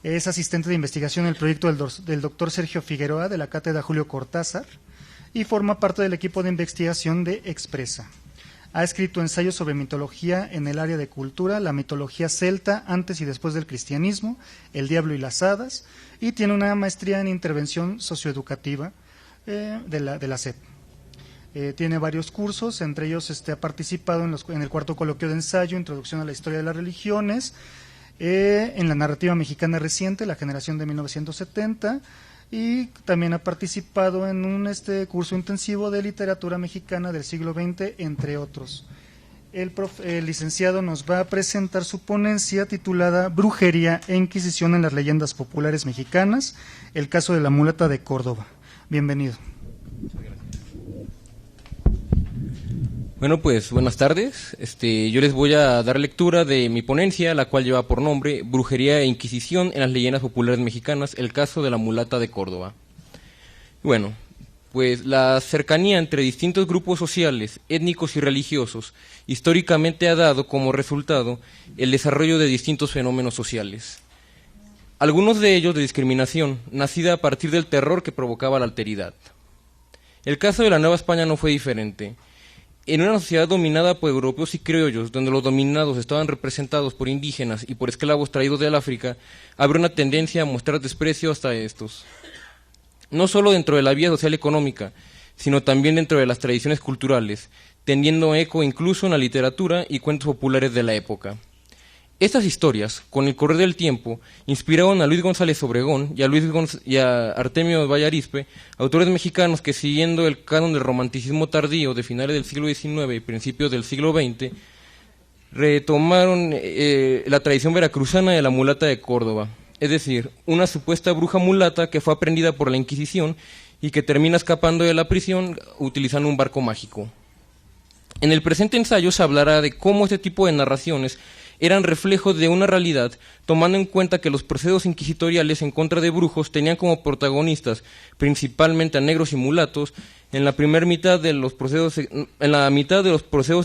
Es asistente de investigación en el proyecto del doctor Sergio Figueroa de la Cátedra Julio Cortázar y forma parte del equipo de investigación de Expresa. Ha escrito ensayos sobre mitología en el área de cultura, la mitología celta antes y después del cristianismo, el diablo y las hadas, y tiene una maestría en intervención socioeducativa de la SEP. Tiene varios cursos, entre ellos ha participado en el cuarto coloquio de ensayo, Introducción a la Historia de las Religiones, en la narrativa mexicana reciente, la generación de 1970, y también ha participado en un curso intensivo de literatura mexicana del siglo XX, entre otros. El licenciado nos va a presentar su ponencia titulada Brujería e Inquisición en las leyendas populares mexicanas, el caso de la mulata de Córdoba. Bienvenido. Bueno, pues buenas tardes. Yo les voy a dar lectura de mi ponencia, la cual lleva por nombre Brujería e Inquisición en las leyendas populares mexicanas, el caso de la mulata de Córdoba. Bueno, pues la cercanía entre distintos grupos sociales, étnicos y religiosos, históricamente ha dado como resultado el desarrollo de distintos fenómenos sociales. Algunos de ellos de discriminación, nacida a partir del terror que provocaba la alteridad. El caso de la Nueva España no fue diferente. En una sociedad dominada por europeos y criollos, donde los dominados estaban representados por indígenas y por esclavos traídos del África, habría una tendencia a mostrar desprecio hasta estos. No solo dentro de la vida social económica, sino también dentro de las tradiciones culturales, teniendo eco incluso en la literatura y cuentos populares de la época. Estas historias, con el correr del tiempo, inspiraron a Luis González Obregón y a Artemio Vallarispe, autores mexicanos que, siguiendo el canon del romanticismo tardío de finales del siglo XIX y principios del siglo XX, retomaron la tradición veracruzana de la mulata de Córdoba, es decir, una supuesta bruja mulata que fue aprendida por la Inquisición y que termina escapando de la prisión utilizando un barco mágico. En el presente ensayo se hablará de cómo este tipo de narraciones eran reflejos de una realidad, tomando en cuenta que los procesos inquisitoriales en contra de brujos tenían como protagonistas principalmente a negros y mulatos en la mitad de los procesos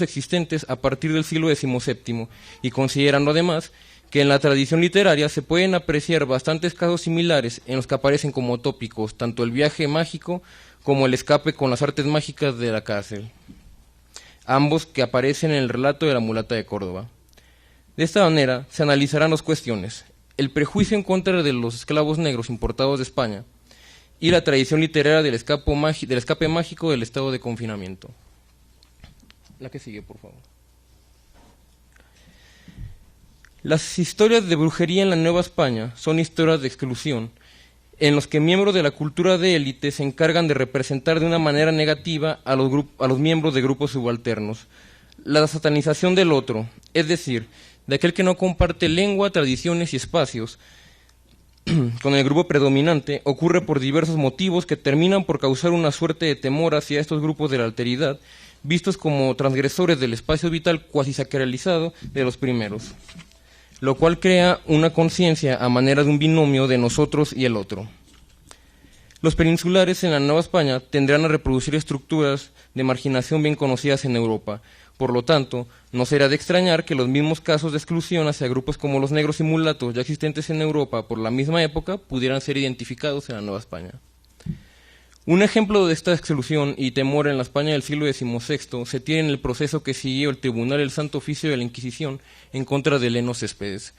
existentes a partir del siglo XVII, y considerando además que en la tradición literaria se pueden apreciar bastantes casos similares en los que aparecen como tópicos tanto el viaje mágico como el escape con las artes mágicas de la cárcel, ambos que aparecen en el relato de la mulata de Córdoba. De esta manera se analizarán dos cuestiones: el prejuicio en contra de los esclavos negros importados de España y la tradición literaria del escape mágico del estado de confinamiento. La que sigue, por favor. Las historias de brujería en la Nueva España son historias de exclusión, en los que miembros de la cultura de élite se encargan de representar de una manera negativa a los miembros de grupos subalternos. La satanización del otro, es decir, de aquel que no comparte lengua, tradiciones y espacios con el grupo predominante, ocurre por diversos motivos que terminan por causar una suerte de temor hacia estos grupos de la alteridad, vistos como transgresores del espacio vital cuasi sacralizado de los primeros, lo cual crea una conciencia a manera de un binomio de nosotros y el otro. Los peninsulares en la Nueva España tendrán a reproducir estructuras de marginación bien conocidas en Europa. Por lo tanto, no será de extrañar que los mismos casos de exclusión hacia grupos como los negros y mulatos ya existentes en Europa por la misma época pudieran ser identificados en la Nueva España. Un ejemplo de esta exclusión y temor en la España del siglo XVI se tiene en el proceso que siguió el Tribunal del Santo Oficio de la Inquisición en contra de Leno Céspedes,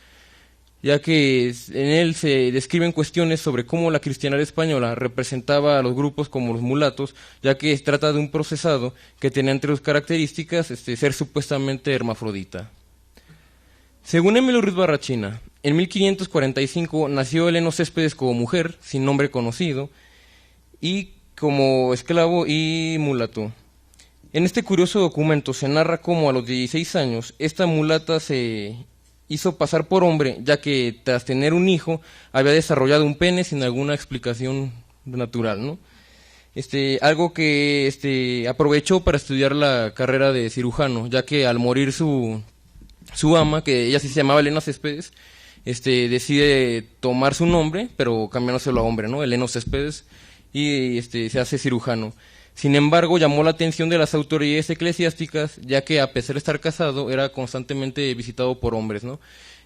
ya que en él se describen cuestiones sobre cómo la cristiandad española representaba a los grupos como los mulatos, ya que se trata de un procesado que tenía entre sus características ser supuestamente hermafrodita. Según Emilio Ruiz Barrachina, en 1545 nació Leno Céspedes como mujer, sin nombre conocido, y como esclavo y mulato. En este curioso documento se narra cómo a los 16 años esta mulata se hizo pasar por hombre, ya que tras tener un hijo había desarrollado un pene sin alguna explicación natural, ¿no? Algo que aprovechó para estudiar la carrera de cirujano, ya que al morir su ama, que ella sí se llamaba Elena Céspedes, decide tomar su nombre, pero cambiándoselo a hombre, ¿no? Eleno Céspedes, y se hace cirujano. Sin embargo, llamó la atención de las autoridades eclesiásticas, ya que a pesar de estar casado, era constantemente visitado por hombres, ¿no?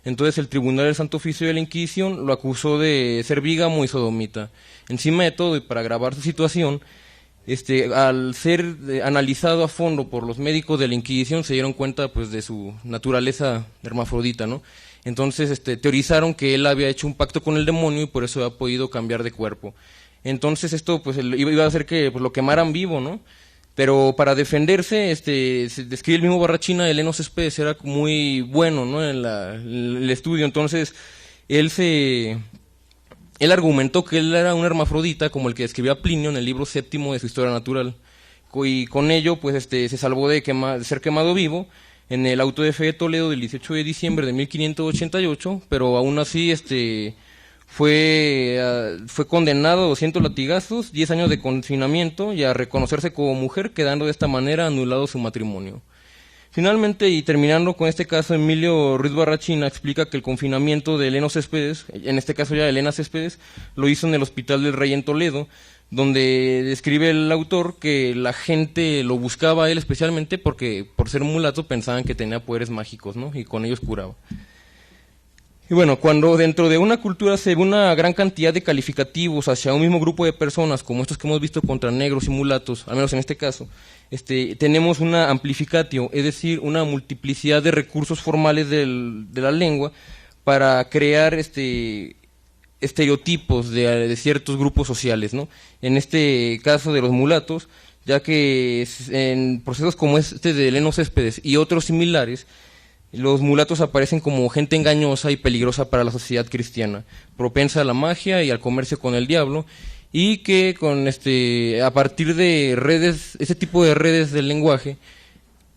Entonces el Tribunal del Santo Oficio de la Inquisición lo acusó de ser bígamo y sodomita. Encima de todo, y para agravar su situación, al ser analizado a fondo por los médicos de la Inquisición, se dieron cuenta pues de su naturaleza hermafrodita, ¿no? Entonces teorizaron que él había hecho un pacto con el demonio y por eso había podido cambiar de cuerpo. Entonces esto pues iba a hacer que pues, lo quemaran vivo, ¿no? Pero para defenderse, se describe el mismo Barrachina, Heleno Céspedes era muy bueno, ¿no? En el estudio. Entonces él argumentó que él era un hermafrodita, como el que describía Plinio en el libro séptimo de su Historia Natural, y con ello pues se salvó de ser quemado vivo en el auto de fe de Toledo del 18 de diciembre de 1588, pero aún así fue condenado a 200 latigazos, 10 años de confinamiento y a reconocerse como mujer, quedando de esta manera anulado su matrimonio. Finalmente, y terminando con este caso, Emilio Ruiz Barrachina explica que el confinamiento de Heleno Céspedes, en este caso ya Helena Céspedes, lo hizo en el Hospital del Rey en Toledo, donde describe el autor que la gente lo buscaba a él especialmente porque por ser mulato pensaban que tenía poderes mágicos, ¿no? Y con ellos curaba. Y bueno, cuando dentro de una cultura se ve una gran cantidad de calificativos hacia un mismo grupo de personas, como estos que hemos visto contra negros y mulatos, al menos en este caso, tenemos una amplificatio, es decir, una multiplicidad de recursos formales de la lengua para crear estereotipos de ciertos grupos sociales, ¿no? En este caso de los mulatos, ya que en procesos como este de Heleno Céspedes y otros similares, los mulatos aparecen como gente engañosa y peligrosa para la sociedad cristiana, propensa a la magia y al comercio con el diablo, y que a partir de redes, ese tipo de redes del lenguaje,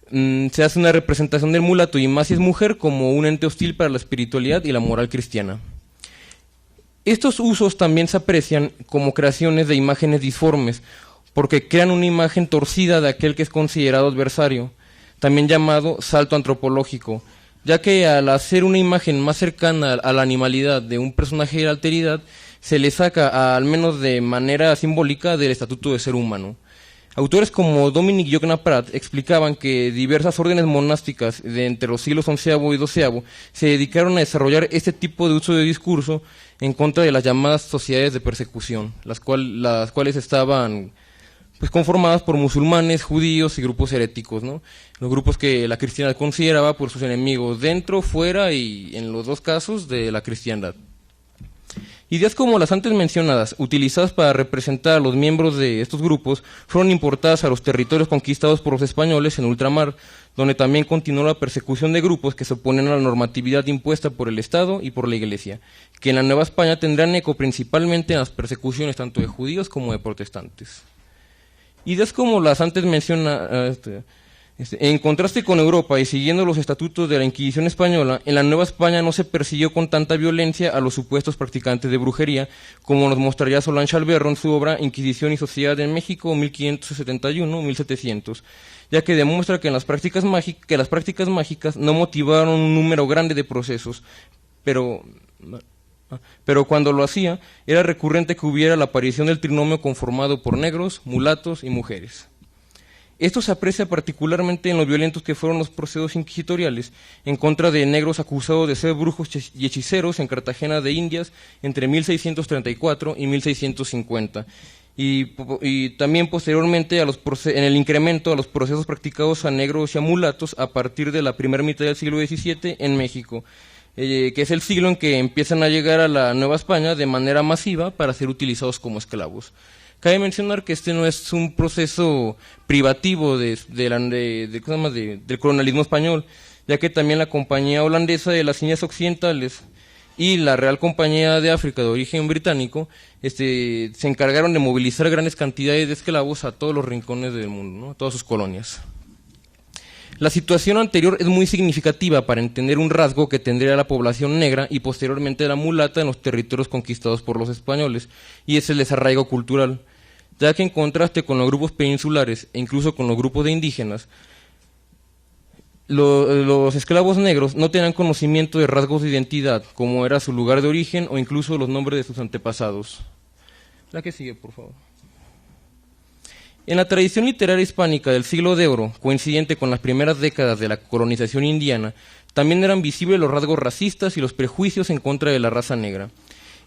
se hace una representación del mulato, y más si es mujer, como un ente hostil para la espiritualidad y la moral cristiana. Estos usos también se aprecian como creaciones de imágenes disformes, porque crean una imagen torcida de aquel que es considerado adversario, también llamado salto antropológico, ya que al hacer una imagen más cercana a la animalidad de un personaje de la alteridad, se le saca, al menos de manera simbólica, del estatuto de ser humano. Autores como Dominic Llocna Prat explicaban que diversas órdenes monásticas de entre los siglos XI y XII se dedicaron a desarrollar este tipo de uso de discurso en contra de las llamadas sociedades de persecución, las cuales estaban pues conformadas por musulmanes, judíos y grupos heréticos, ¿no? Los grupos que la cristiandad consideraba por sus enemigos dentro, fuera y, en los dos casos, de la cristiandad. Ideas como las antes mencionadas, utilizadas para representar a los miembros de estos grupos, fueron importadas a los territorios conquistados por los españoles en ultramar, donde también continuó la persecución de grupos que se oponen a la normatividad impuesta por el Estado y por la Iglesia, que en la Nueva España tendrán eco principalmente en las persecuciones tanto de judíos como de protestantes. Ideas como las antes mencionadas, en contraste con Europa y siguiendo los estatutos de la Inquisición española, en la Nueva España no se persiguió con tanta violencia a los supuestos practicantes de brujería, como nos mostraría Solange Alberro en su obra Inquisición y Sociedad en México, 1571-1700, ya que demuestra que las prácticas mágicas no motivaron un número grande de procesos, pero cuando lo hacía, era recurrente que hubiera la aparición del trinomio conformado por negros, mulatos y mujeres. Esto se aprecia particularmente en los violentos que fueron los procesos inquisitoriales en contra de negros acusados de ser brujos y hechiceros en Cartagena de Indias entre 1634 y 1650, y también posteriormente en el incremento a los procesos practicados a negros y a mulatos a partir de la primera mitad del siglo XVII en México, que es el siglo en que empiezan a llegar a la Nueva España de manera masiva para ser utilizados como esclavos. Cabe mencionar que este no es un proceso privativo del colonialismo español, ya que también la Compañía Holandesa de las Indias Occidentales y la Real Compañía de África de origen británico se encargaron de movilizar grandes cantidades de esclavos a todos los rincones del mundo, ¿no? A todas sus colonias. La situación anterior es muy significativa para entender un rasgo que tendría la población negra y posteriormente la mulata en los territorios conquistados por los españoles, y es el desarraigo cultural, ya que en contraste con los grupos peninsulares e incluso con los grupos de indígenas, los esclavos negros no tenían conocimiento de rasgos de identidad, como era su lugar de origen o incluso los nombres de sus antepasados. La que sigue, por favor. En la tradición literaria hispánica del Siglo de Oro, coincidente con las primeras décadas de la colonización indiana, también eran visibles los rasgos racistas y los prejuicios en contra de la raza negra.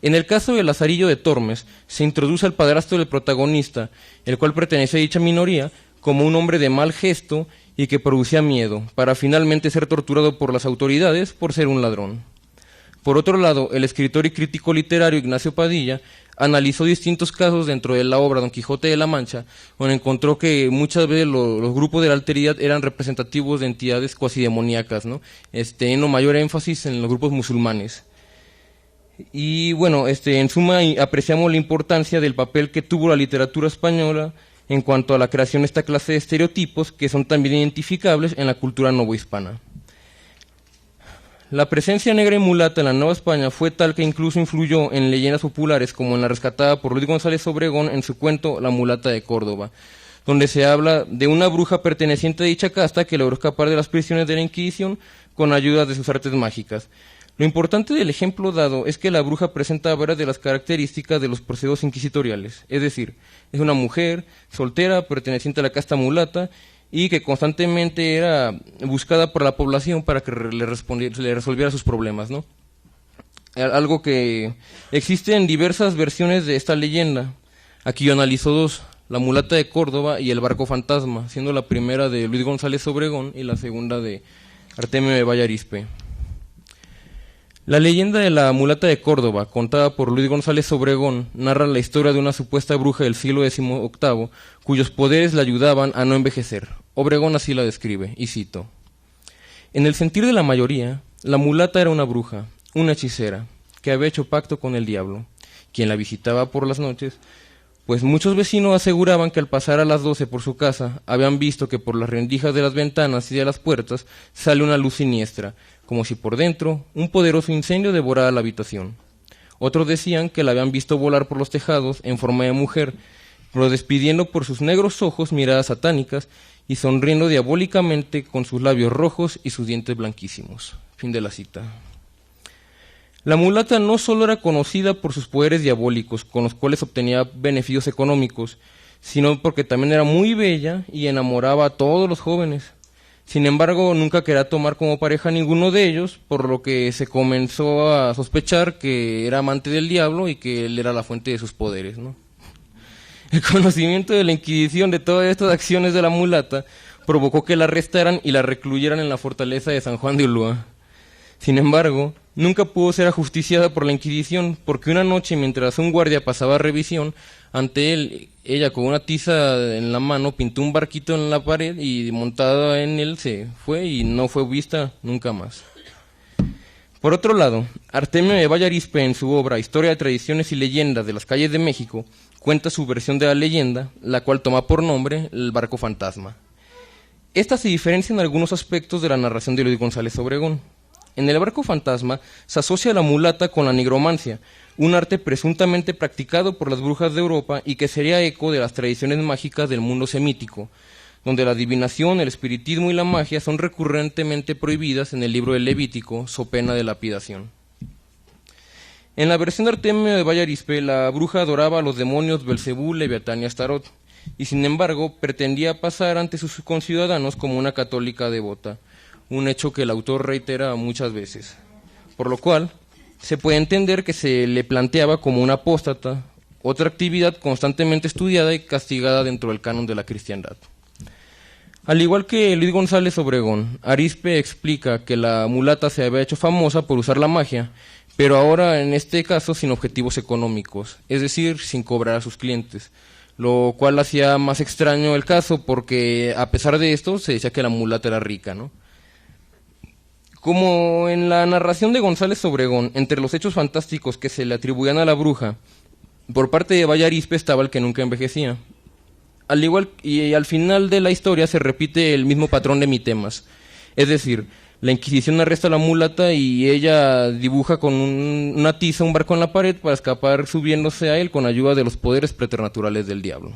En el caso de Lazarillo de Tormes, se introduce al padrastro del protagonista, el cual pertenece a dicha minoría, como un hombre de mal gesto y que producía miedo, para finalmente ser torturado por las autoridades por ser un ladrón. Por otro lado, el escritor y crítico literario Ignacio Padilla analizó distintos casos dentro de la obra Don Quijote de la Mancha, donde encontró que muchas veces los grupos de la alteridad eran representativos de entidades cuasi demoníacas, ¿no? En mayor énfasis en los grupos musulmanes. Y bueno, en suma apreciamos la importancia del papel que tuvo la literatura española en cuanto a la creación de esta clase de estereotipos que son también identificables en la cultura novohispana. La presencia negra y mulata en la Nueva España fue tal que incluso influyó en leyendas populares como en la rescatada por Luis González Obregón en su cuento La mulata de Córdoba, donde se habla de una bruja perteneciente a dicha casta que logró escapar de las prisiones de la Inquisición con ayuda de sus artes mágicas. Lo importante del ejemplo dado es que la bruja presenta varias de las características de los procesos inquisitoriales, es decir, es una mujer soltera perteneciente a la casta mulata y que constantemente era buscada por la población para que le resolviera sus problemas, ¿no? Algo que existe en diversas versiones de esta leyenda. Aquí yo analizo dos, La mulata de Córdoba y El barco fantasma, siendo la primera de Luis González Obregón y la segunda de Artemio de Valle Arizpe. La leyenda de la mulata de Córdoba, contada por Luis González Obregón, narra la historia de una supuesta bruja del siglo XVIII, cuyos poderes la ayudaban a no envejecer. Obregón así la describe, y cito: en el sentir de la mayoría, la mulata era una bruja, una hechicera, que había hecho pacto con el diablo, quien la visitaba por las noches, pues muchos vecinos aseguraban que al pasar a las 12 por su casa, habían visto que por las rendijas de las ventanas y de las puertas sale una luz siniestra, como si por dentro un poderoso incendio devorara la habitación. Otros decían que la habían visto volar por los tejados en forma de mujer, pero despidiendo por sus negros ojos miradas satánicas y sonriendo diabólicamente con sus labios rojos y sus dientes blanquísimos. Fin de la cita. La mulata no solo era conocida por sus poderes diabólicos, con los cuales obtenía beneficios económicos, sino porque también era muy bella y enamoraba a todos los jóvenes. Sin embargo, nunca quería tomar como pareja a ninguno de ellos, por lo que se comenzó a sospechar que era amante del diablo y que él era la fuente de sus poderes, ¿no? El conocimiento de la Inquisición de todas estas acciones de la mulata provocó que la arrestaran y la recluyeran en la fortaleza de San Juan de Ulúa. Sin embargo, nunca pudo ser ajusticiada por la Inquisición, porque una noche, mientras un guardia pasaba revisión, ante él, ella con una tiza en la mano pintó un barquito en la pared y montada en él se fue y no fue vista nunca más. Por otro lado, Artemio de Valle Arizpe, en su obra Historia de Tradiciones y Leyendas de las Calles de México, cuenta su versión de la leyenda, la cual toma por nombre El barco fantasma. Esta se diferencia en algunos aspectos de la narración de Luis González Obregón. En El barco fantasma se asocia a la mulata con la nigromancia, un arte presuntamente practicado por las brujas de Europa y que sería eco de las tradiciones mágicas del mundo semítico, donde la adivinación, el espiritismo y la magia son recurrentemente prohibidas en el libro del Levítico, so pena de lapidación. En la versión de Artemio de Valle Arizpe, la bruja adoraba a los demonios Belcebú, Leviatán y Astarot, y sin embargo pretendía pasar ante sus conciudadanos como una católica devota, un hecho que el autor reitera muchas veces, por lo cual se puede entender que se le planteaba como una apóstata, otra actividad constantemente estudiada y castigada dentro del canon de la cristiandad. Al igual que Luis González Obregón, Arizpe explica que la mulata se había hecho famosa por usar la magia, pero ahora en este caso sin objetivos económicos, es decir, sin cobrar a sus clientes, lo cual hacía más extraño el caso porque a pesar de esto se decía que la mulata era rica, ¿no? Como en la narración de González Obregón, entre los hechos fantásticos que se le atribuían a la bruja, por parte de Valle Arizpe estaba el que nunca envejecía. Al igual y al final de la historia se repite el mismo patrón de mitemas, es decir, la Inquisición arresta a la mulata y ella dibuja con una tiza un barco en la pared para escapar subiéndose a él con ayuda de los poderes preternaturales del diablo.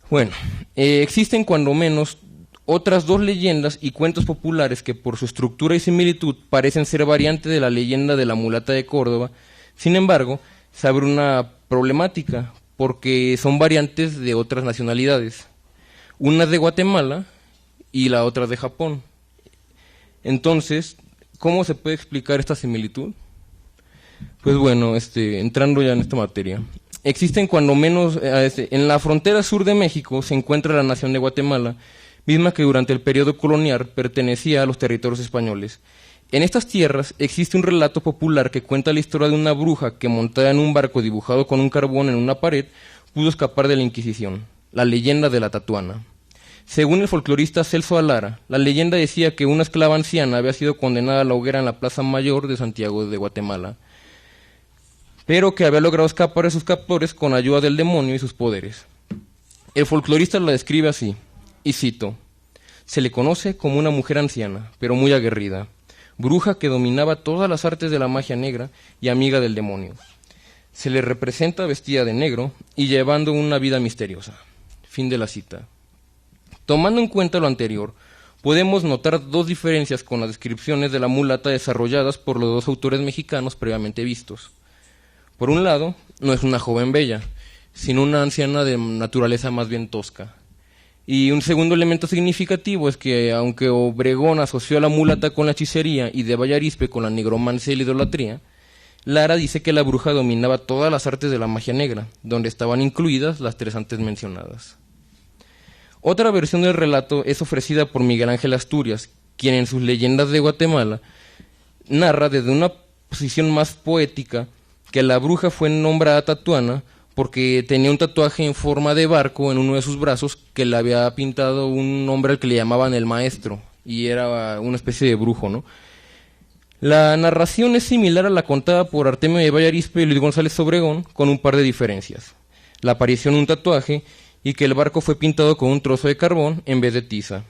Bueno, existen cuando menos otras dos leyendas y cuentos populares que por su estructura y similitud parecen ser variantes de la leyenda de la mulata de Córdoba. Sin embargo, se abre una problemática porque son variantes de otras nacionalidades. Una es de Guatemala y la otra es de Japón. Entonces, ¿cómo se puede explicar esta similitud? Pues bueno, entrando ya en esta materia. Existen cuando menos, en la frontera sur de México se encuentra la nación de Guatemala, misma que durante el periodo colonial pertenecía a los territorios españoles. En estas tierras existe un relato popular que cuenta la historia de una bruja que, montada en un barco dibujado con un carbón en una pared, pudo escapar de la Inquisición, la leyenda de la Tatuana. Según el folclorista Celso Alara, la leyenda decía que una esclava anciana había sido condenada a la hoguera en la Plaza Mayor de Santiago de Guatemala, pero que había logrado escapar de sus captores con ayuda del demonio y sus poderes. El folclorista la describe así, y cito: se le conoce como una mujer anciana, pero muy aguerrida, bruja que dominaba todas las artes de la magia negra y amiga del demonio. Se le representa vestida de negro y llevando una vida misteriosa. Fin de la cita. Tomando en cuenta lo anterior, podemos notar dos diferencias con las descripciones de la mulata desarrolladas por los dos autores mexicanos previamente vistos. Por un lado, no es una joven bella, sino una anciana de naturaleza más bien tosca. Y un segundo elemento significativo es que, aunque Obregón asoció a la mulata con la hechicería y de Vallarispe con la nigromancia y la idolatría, Lara dice que la bruja dominaba todas las artes de la magia negra, donde estaban incluidas las tres antes mencionadas. Otra versión del relato es ofrecida por Miguel Ángel Asturias, quien en sus Leyendas de Guatemala narra desde una posición más poética que la bruja fue nombrada Tatuana porque tenía un tatuaje en forma de barco en uno de sus brazos que le había pintado un hombre al que le llamaban el maestro, y era una especie de brujo, ¿no? La narración es similar a la contada por Artemio de Vallarispe y Luis González Obregón, con un par de diferencias: la aparición de un tatuaje y que el barco fue pintado con un trozo de carbón en vez de tiza.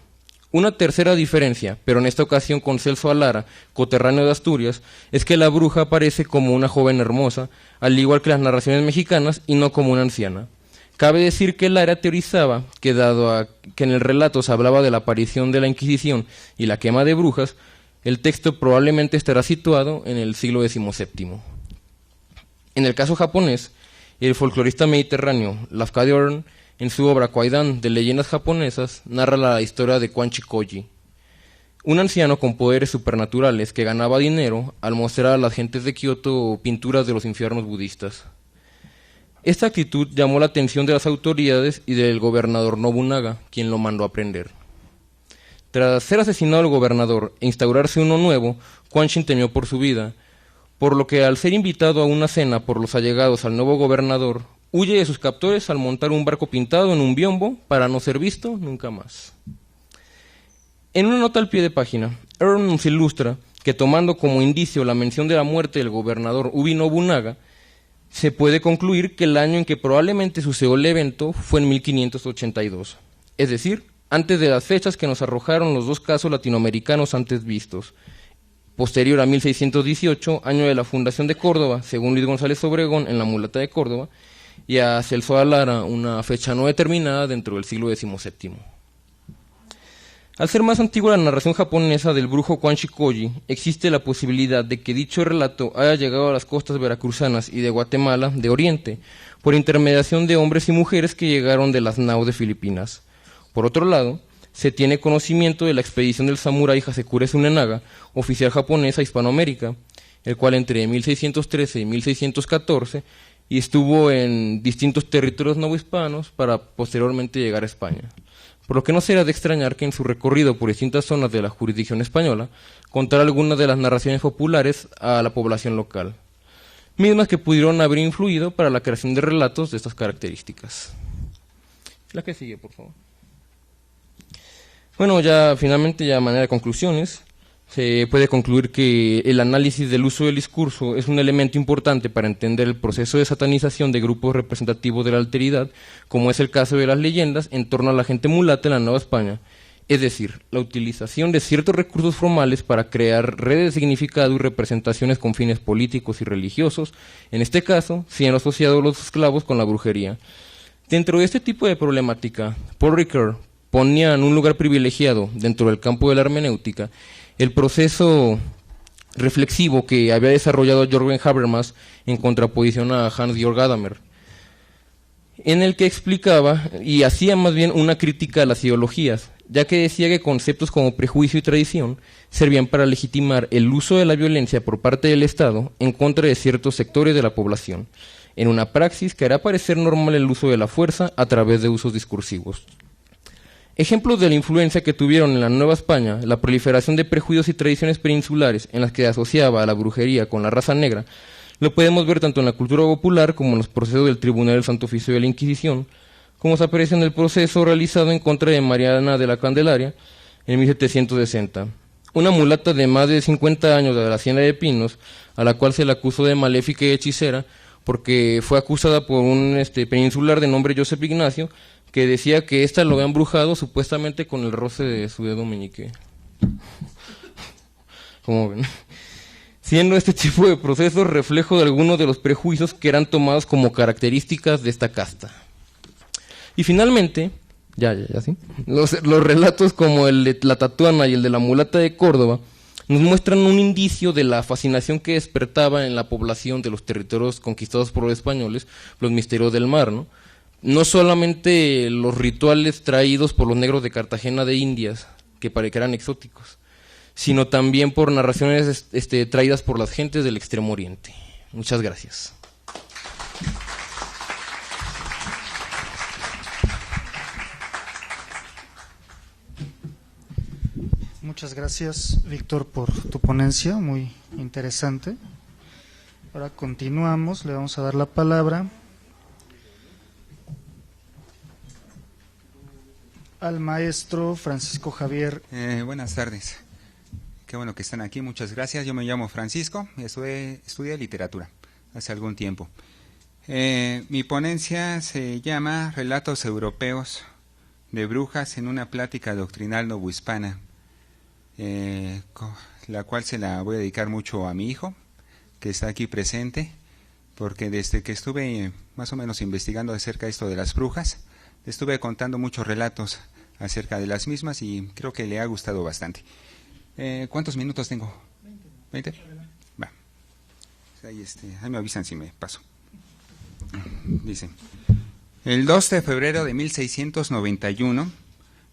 Una tercera diferencia, pero en esta ocasión con Celso Alara, coterráneo de Asturias, es que la bruja aparece como una joven hermosa, al igual que las narraciones mexicanas, y no como una anciana. Cabe decir que Lara teorizaba que, dado a que en el relato se hablaba de la aparición de la Inquisición y la quema de brujas, el texto probablemente estará situado en el siglo XVII. En el caso japonés, el folclorista mediterráneo Lafcadio Hearn, en su obra Kwaidan de leyendas japonesas, narra la historia de Quan Chi Koji, un anciano con poderes supernaturales que ganaba dinero al mostrar a las gentes de Kioto pinturas de los infiernos budistas. Esta actitud llamó la atención de las autoridades y del gobernador Nobunaga, quien lo mandó a prender. Tras ser asesinado el gobernador e instaurarse uno nuevo, Quan Chi temió por su vida, por lo que al ser invitado a una cena por los allegados al nuevo gobernador, huye de sus captores al montar un barco pintado en un biombo para no ser visto nunca más. En una nota al pie de página, Hearn nos ilustra que, tomando como indicio la mención de la muerte del gobernador Ubi Nobunaga, se puede concluir que el año en que probablemente sucedió el evento fue en 1582, es decir, antes de las fechas que nos arrojaron los dos casos latinoamericanos antes vistos, posterior a 1618, año de la fundación de Córdoba, según Luis González Obregón en La mulata de Córdoba, y a Celso Alara una fecha no determinada dentro del siglo XVII. Al ser más antigua la narración japonesa del brujo Quan Chi Koji, existe la posibilidad de que dicho relato haya llegado a las costas veracruzanas y de Guatemala de Oriente, por intermediación de hombres y mujeres que llegaron de las naos de Filipinas. Por otro lado, se tiene conocimiento de la expedición del samurái Hasekure Tsunenaga, oficial japonés a Hispanoamérica, el cual entre 1613 y 1614 y estuvo en distintos territorios novohispanos para posteriormente llegar a España. Por lo que no será de extrañar que en su recorrido por distintas zonas de la jurisdicción española contara algunas de las narraciones populares a la población local, mismas que pudieron haber influido para la creación de relatos de estas características. La que sigue, por favor. Bueno, ya finalmente, ya a manera de conclusiones, se puede concluir que el análisis del uso del discurso es un elemento importante para entender el proceso de satanización de grupos representativos de la alteridad, como es el caso de las leyendas en torno a la gente mulata en la Nueva España, es decir, la utilización de ciertos recursos formales para crear redes de significado y representaciones con fines políticos y religiosos, en este caso, siendo asociados los esclavos con la brujería. Dentro de este tipo de problemática, Paul Ricoeur ponía en un lugar privilegiado dentro del campo de la hermenéutica el proceso reflexivo que había desarrollado Jürgen Habermas en contraposición a Hans-Georg Gadamer, en el que explicaba y hacía más bien una crítica a las ideologías, ya que decía que conceptos como prejuicio y tradición servían para legitimar el uso de la violencia por parte del Estado en contra de ciertos sectores de la población, en una praxis que hará parecer normal el uso de la fuerza a través de usos discursivos. Ejemplos de la influencia que tuvieron en la Nueva España la proliferación de prejuicios y tradiciones peninsulares en las que se asociaba a la brujería con la raza negra, lo podemos ver tanto en la cultura popular como en los procesos del Tribunal del Santo Oficio de la Inquisición, como se aprecia en el proceso realizado en contra de Mariana de la Candelaria en 1760, una mulata de más de 50 años de la Hacienda de Pinos, a la cual se le acusó de maléfica y hechicera porque fue acusada por un peninsular de nombre Joseph Ignacio, que decía que ésta lo había embrujado supuestamente con el roce de su dedo meñique. Como ven, siendo este tipo de procesos reflejo de algunos de los prejuicios que eran tomados como características de esta casta. Y finalmente, ¿sí? Los relatos como el de la Tatuana y el de la mulata de Córdoba nos muestran un indicio de la fascinación que despertaba en la población de los territorios conquistados por los españoles los misterios del mar, ¿no? No solamente los rituales traídos por los negros de Cartagena de Indias, que eran exóticos, sino también por narraciones traídas por las gentes del Extremo Oriente. Muchas gracias. Muchas gracias, Víctor, por tu ponencia, muy interesante. Ahora continuamos, le vamos a dar la palabra al maestro Francisco Javier. Buenas tardes, qué bueno que están aquí, muchas gracias. Yo me llamo Francisco, estudié literatura hace algún tiempo. Mi ponencia se llama Relatos Europeos de Brujas en una plática doctrinal novohispana, la cual se la voy a dedicar mucho a mi hijo, que está aquí presente, porque desde que estuve más o menos investigando acerca de esto de las brujas, le estuve contando muchos relatos acerca de las mismas y creo que le ha gustado bastante. ¿Cuántos minutos tengo? 20. ¿20? Va. Ahí me avisan si me paso. Dice: el 2 de febrero de 1691,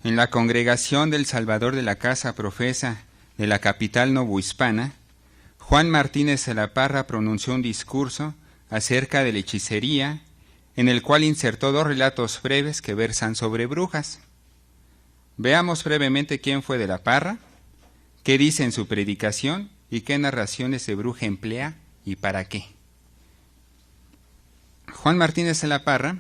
en la congregación del Salvador de la Casa Profesa de la capital novohispana, Juan Martínez de la Parra pronunció un discurso acerca de la hechicería, en el cual insertó 2 relatos breves que versan sobre brujas. Veamos brevemente quién fue de la Parra, qué dice en su predicación y qué narraciones de bruja emplea y para qué. Juan Martínez de la Parra,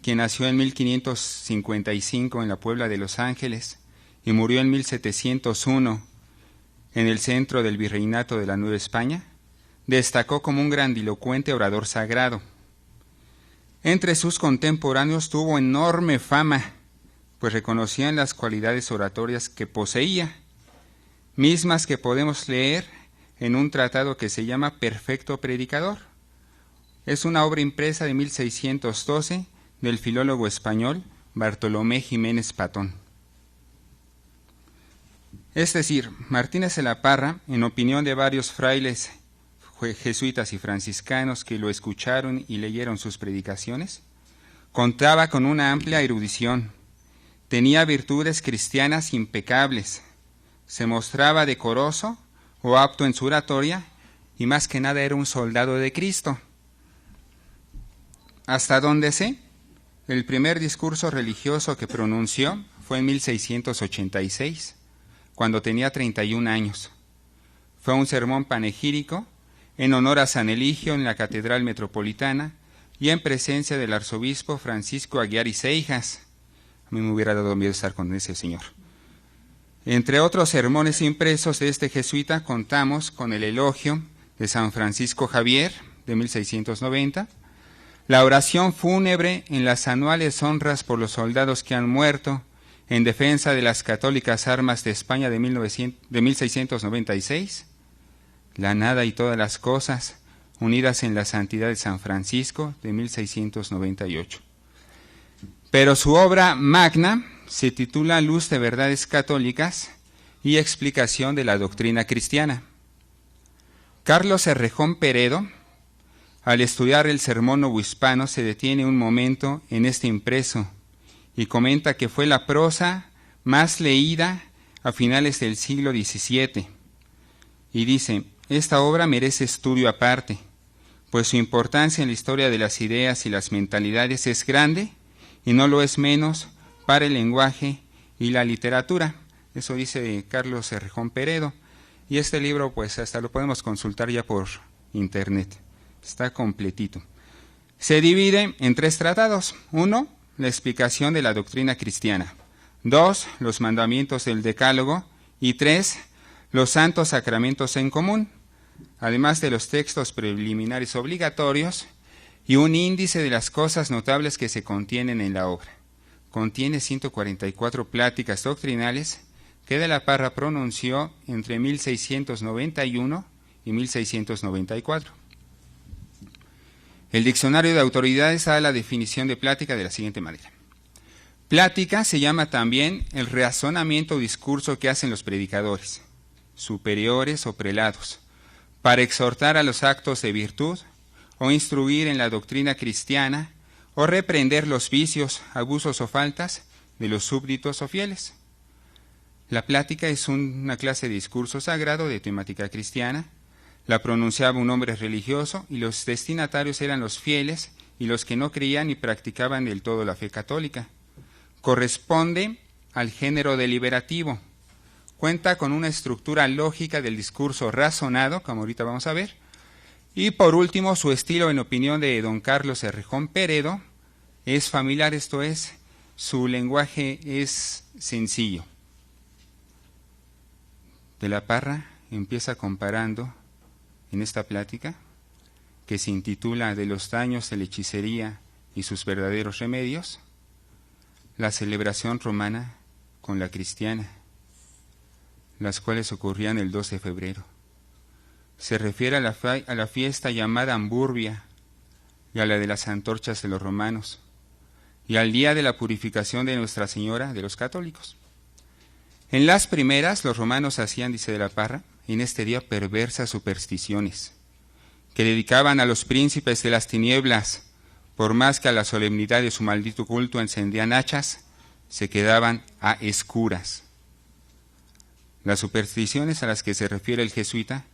quien nació en 1555 en la Puebla de Los Ángeles y murió en 1701 en el centro del Virreinato de la Nueva España, destacó como un grandilocuente orador sagrado. Entre sus contemporáneos tuvo enorme fama, pues reconocían las cualidades oratorias que poseía, mismas que podemos leer en un tratado que se llama Perfecto Predicador. Es una obra impresa de 1612 del filólogo español Bartolomé Jiménez Patón. Es decir, Martínez de la Parra, en opinión de varios frailes jesuitas y franciscanos que lo escucharon y leyeron sus predicaciones, contaba con una amplia erudición, tenía virtudes cristianas impecables, se mostraba decoroso o apto en su oratoria y más que nada era un soldado de Cristo. Hasta donde sé, el primer discurso religioso que pronunció fue en 1686, cuando tenía 31 años. Fue un sermón panegírico en honor a San Eligio en la Catedral Metropolitana y en presencia del arzobispo Francisco Aguiar y Seijas. A mí me hubiera dado miedo estar con ese señor. Entre otros sermones impresos de este jesuita contamos con el elogio de San Francisco Javier de 1690, la oración fúnebre en las anuales honras por los soldados que han muerto en defensa de las católicas armas de España de 1696, la nada y todas las cosas unidas en la santidad de San Francisco de 1698. Pero su obra magna se titula Luz de Verdades Católicas y Explicación de la Doctrina Cristiana. Carlos Errejón Peredo, al estudiar el sermón novohispano, se detiene un momento en este impreso y comenta que fue la prosa más leída a finales del siglo XVII. Y dice, esta obra merece estudio aparte, pues su importancia en la historia de las ideas y las mentalidades es grande y no lo es menos para el lenguaje y la literatura. Eso dice Carlos Cerrejón Peredo. Y este libro pues hasta lo podemos consultar ya por internet. Está completito. Se divide en 3 tratados. 1, la explicación de la doctrina cristiana. 2, los mandamientos del Decálogo. Y 3, los santos sacramentos en común, además de los textos preliminares obligatorios y un índice de las cosas notables que se contienen en la obra. Contiene 144 pláticas doctrinales que de la Parra pronunció entre 1691 y 1694. El diccionario de autoridades da la definición de plática de la siguiente manera. Plática se llama también el razonamiento o discurso que hacen los predicadores, superiores o prelados, para exhortar a los actos de virtud, o instruir en la doctrina cristiana, o reprender los vicios, abusos o faltas de los súbditos o fieles. La plática es una clase de discurso sagrado de temática cristiana. La pronunciaba un hombre religioso y los destinatarios eran los fieles y los que no creían ni practicaban del todo la fe católica. Corresponde al género deliberativo. Cuenta con una estructura lógica del discurso razonado, como ahorita vamos a ver. Y por último, su estilo, en opinión de don Carlos Cerrejón Peredo, es familiar, esto es, su lenguaje es sencillo. De la Parra empieza comparando en esta plática, que se intitula De los daños de la hechicería y sus verdaderos remedios, la celebración romana con la cristiana, las cuales ocurrían el 2 de febrero. Se refiere a la fiesta llamada Amburbia y a la de las antorchas de los romanos, y al día de la purificación de Nuestra Señora de los católicos. En las primeras, los romanos hacían, dice de la Parra, en este día perversas supersticiones, que dedicaban a los príncipes de las tinieblas, por más que a la solemnidad de su maldito culto encendían hachas, se quedaban a escuras. Las supersticiones a las que se refiere el jesuita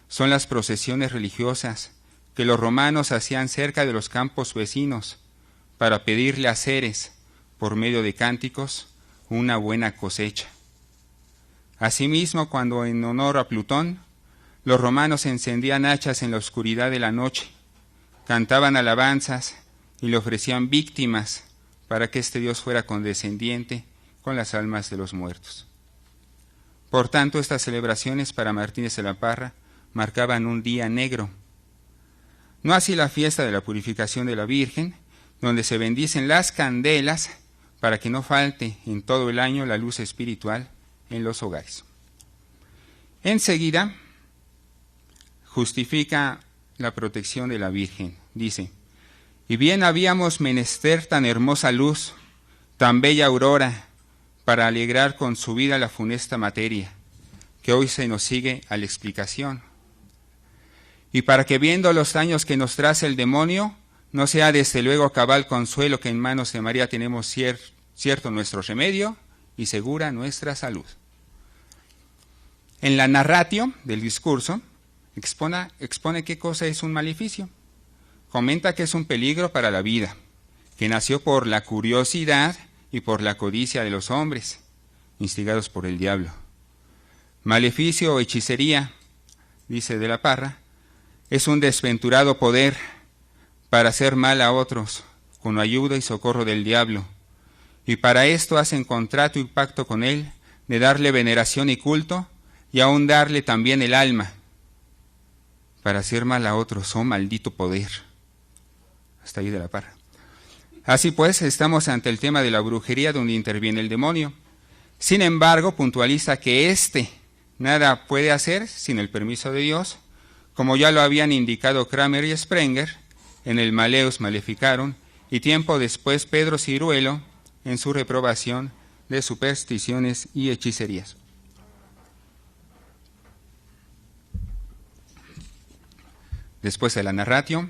son las procesiones religiosas que los romanos hacían cerca de los campos vecinos para pedirle a Ceres, por medio de cánticos, una buena cosecha. Asimismo, cuando en honor a Plutón, los romanos encendían hachas en la oscuridad de la noche, cantaban alabanzas y le ofrecían víctimas para que este dios fuera condescendiente con las almas de los muertos. Por tanto, estas celebraciones para Martínez de la Parra marcaban un día negro. No así la fiesta de la purificación de la Virgen, donde se bendicen las candelas para que no falte en todo el año la luz espiritual en los hogares. Enseguida justifica la protección de la Virgen. Dice, y bien habíamos menester tan hermosa luz, tan bella aurora, para alegrar con su vida la funesta materia, que hoy se nos sigue a la explicación. Y para que viendo los daños que nos trae el demonio, no sea desde luego cabal consuelo que en manos de María tenemos cierto nuestro remedio y segura nuestra salud. En la narratio del discurso expone qué cosa es un maleficio. Comenta que es un peligro para la vida, que nació por la curiosidad y por la codicia de los hombres, instigados por el diablo. Maleficio o hechicería, dice de la Parra, es un desventurado poder para hacer mal a otros con ayuda y socorro del diablo, y para esto hacen contrato y pacto con él de darle veneración y culto, y aún darle también el alma, para hacer mal a otros, oh maldito poder. Hasta ahí de la Parra. Así pues, estamos ante el tema de la brujería donde interviene el demonio. Sin embargo, puntualiza que nada puede hacer sin el permiso de Dios, como ya lo habían indicado Kramer y Sprenger en el Maleus Maleficarum, y tiempo después Pedro Ciruelo en su reprobación de supersticiones y hechicerías. Después de la narratio,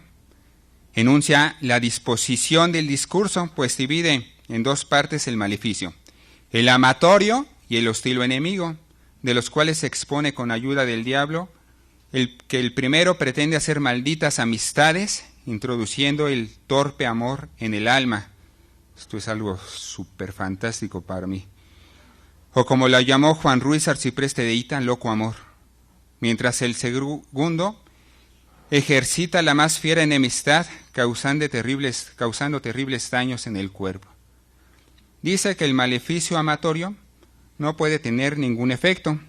enuncia la disposición del discurso, pues divide en 2 partes el maleficio. el amatorio y el hostil o enemigo, de los cuales se expone con ayuda del diablo, que el primero pretende hacer malditas amistades, introduciendo el torpe amor en el alma. Esto es algo súper fantástico para mí. O como la llamó Juan Ruiz Arcipreste de Ita, loco amor. Mientras el segundo ejercita la más fiera enemistad, causando terribles daños en el cuerpo. Dice que el maleficio amatorio no puede tener ningún efecto,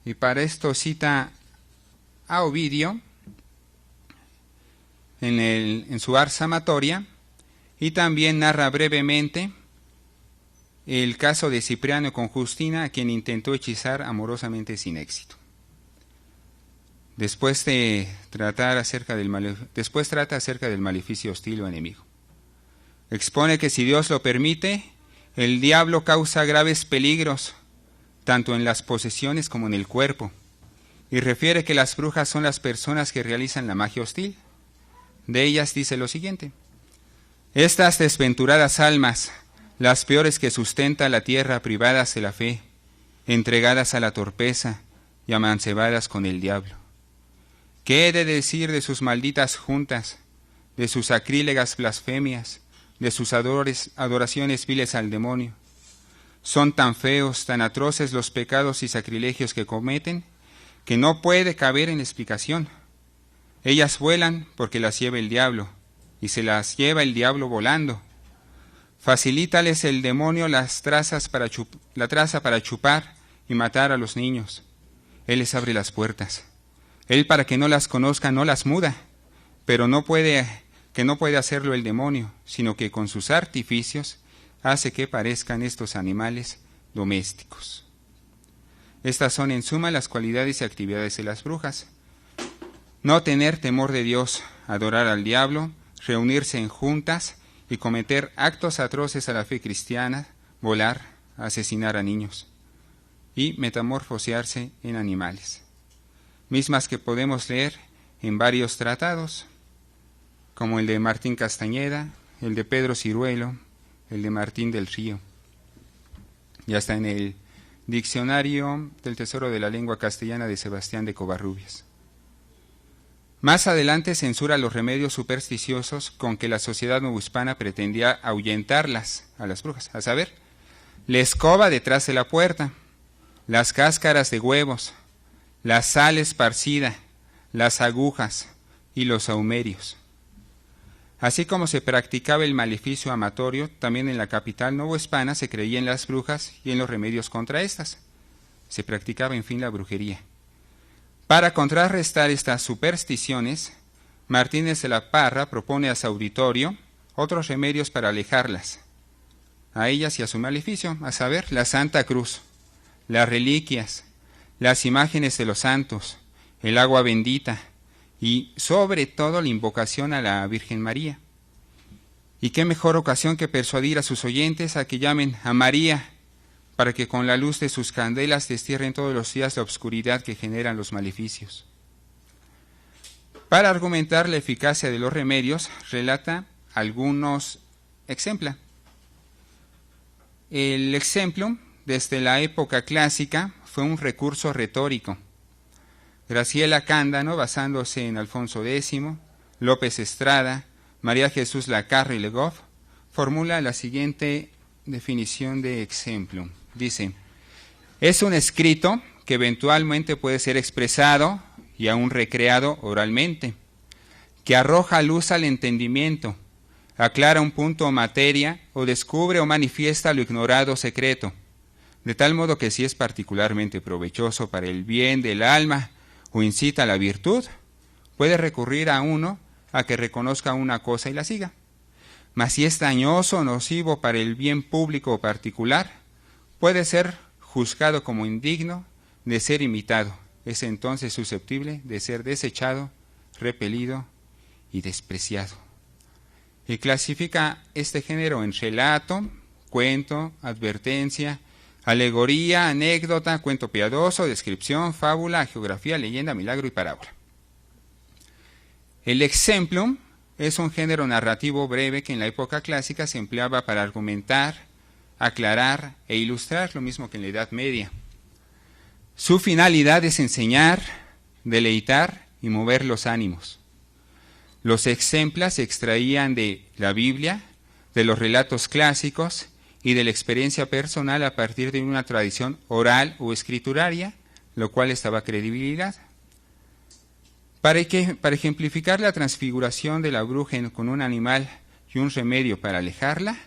y para esto cita a Ovidio en su Ars Amatoria, y también narra brevemente el caso de Cipriano con Justina, a quien intentó hechizar amorosamente sin éxito. Después trata acerca del maleficio hostil o enemigo. Expone que si Dios lo permite, el diablo causa graves peligros, tanto en las posesiones como en el cuerpo, y refiere que las brujas son las personas que realizan la magia hostil. De ellas dice lo siguiente: estas desventuradas almas, las peores que sustenta la tierra, privadas de la fe, entregadas a la torpeza y amancebadas con el diablo. ¿Qué he de decir de sus malditas juntas, de sus sacrílegas blasfemias, de sus adoraciones viles al demonio? Son tan feos, tan atroces los pecados y sacrilegios que cometen, que no puede caber en explicación. Ellas vuelan porque las lleva el diablo, y se las lleva el diablo volando. Facilítales el demonio la traza para chupar y matar a los niños. Él les abre las puertas. Él, para que no las conozca, no las muda, pero no puede hacerlo el demonio, sino que con sus artificios hace que parezcan estos animales domésticos. Estas son en suma las cualidades y actividades de las brujas: no tener temor de Dios, adorar al diablo, reunirse en juntas y cometer actos atroces a la fe cristiana, volar, asesinar a niños y metamorfosearse en animales, mismas que podemos leer en varios tratados, como el de Martín Castañeda, el de Pedro Ciruelo, el de Martín del Río, y hasta en el Diccionario del Tesoro de la Lengua Castellana de Sebastián de Covarrubias. Más adelante censura los remedios supersticiosos con que la sociedad novohispana pretendía ahuyentarlas a las brujas, a saber, la escoba detrás de la puerta, las cáscaras de huevos, la sal esparcida, las agujas y los saumerios. Así como se practicaba el maleficio amatorio, también en la capital novohispana se creía en las brujas y en los remedios contra estas. Se practicaba, en fin, la brujería. Para contrarrestar estas supersticiones, Martínez de la Parra propone a su auditorio otros remedios para alejarlas, a ellas y a su maleficio, a saber, la Santa Cruz, las reliquias, las imágenes de los santos, el agua bendita y, sobre todo, la invocación a la Virgen María. ¿Y qué mejor ocasión que persuadir a sus oyentes a que llamen a María, para que con la luz de sus candelas destierren todos los días la obscuridad que generan los maleficios? Para argumentar la eficacia de los remedios, relata algunos ejemplos. El ejemplo, desde la época clásica, fue un recurso retórico. Graciela Cándano, basándose en Alfonso X, López Estrada, María Jesús Lacarra y Legoff, formula la siguiente definición de ejemplo. Dice: es un escrito que eventualmente puede ser expresado y aún recreado oralmente, que arroja luz al entendimiento, aclara un punto o materia, o descubre o manifiesta lo ignorado secreto, de tal modo que si es particularmente provechoso para el bien del alma o incita a la virtud, puede recurrir a uno a que reconozca una cosa y la siga. Mas si es dañoso o nocivo para el bien público o particular, puede ser juzgado como indigno de ser imitado. Es entonces susceptible de ser desechado, repelido y despreciado. Y clasifica este género en relato, cuento, advertencia, alegoría, anécdota, cuento piadoso, descripción, fábula, geografía, leyenda, milagro y parábola. El exemplum es un género narrativo breve que en la época clásica se empleaba para argumentar, aclarar e ilustrar, lo mismo que en la Edad Media. Su finalidad es enseñar, deleitar y mover los ánimos. Los ejemplos se extraían de la Biblia, de los relatos clásicos y de la experiencia personal a partir de una tradición oral o escrituraria, lo cual les daba credibilidad. Para ejemplificar la transfiguración de la bruja con un animal y un remedio para alejarla,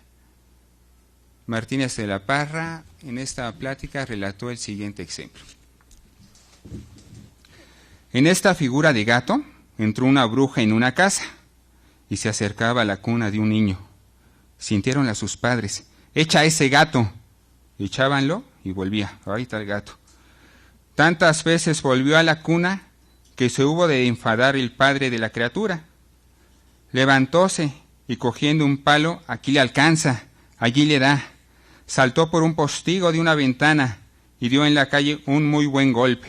Martínez de la Parra en esta plática relató el siguiente ejemplo. En esta figura de gato entró una bruja en una casa y se acercaba a la cuna de un niño. Sintieron a sus padres: «Echa ese gato». Echábanlo y volvía. Ahí está el gato. Tantas veces volvió a la cuna que se hubo de enfadar el padre de la criatura. Levantóse y cogiendo un palo, aquí le alcanza, allí le da. Saltó por un postigo de una ventana y dio en la calle un muy buen golpe.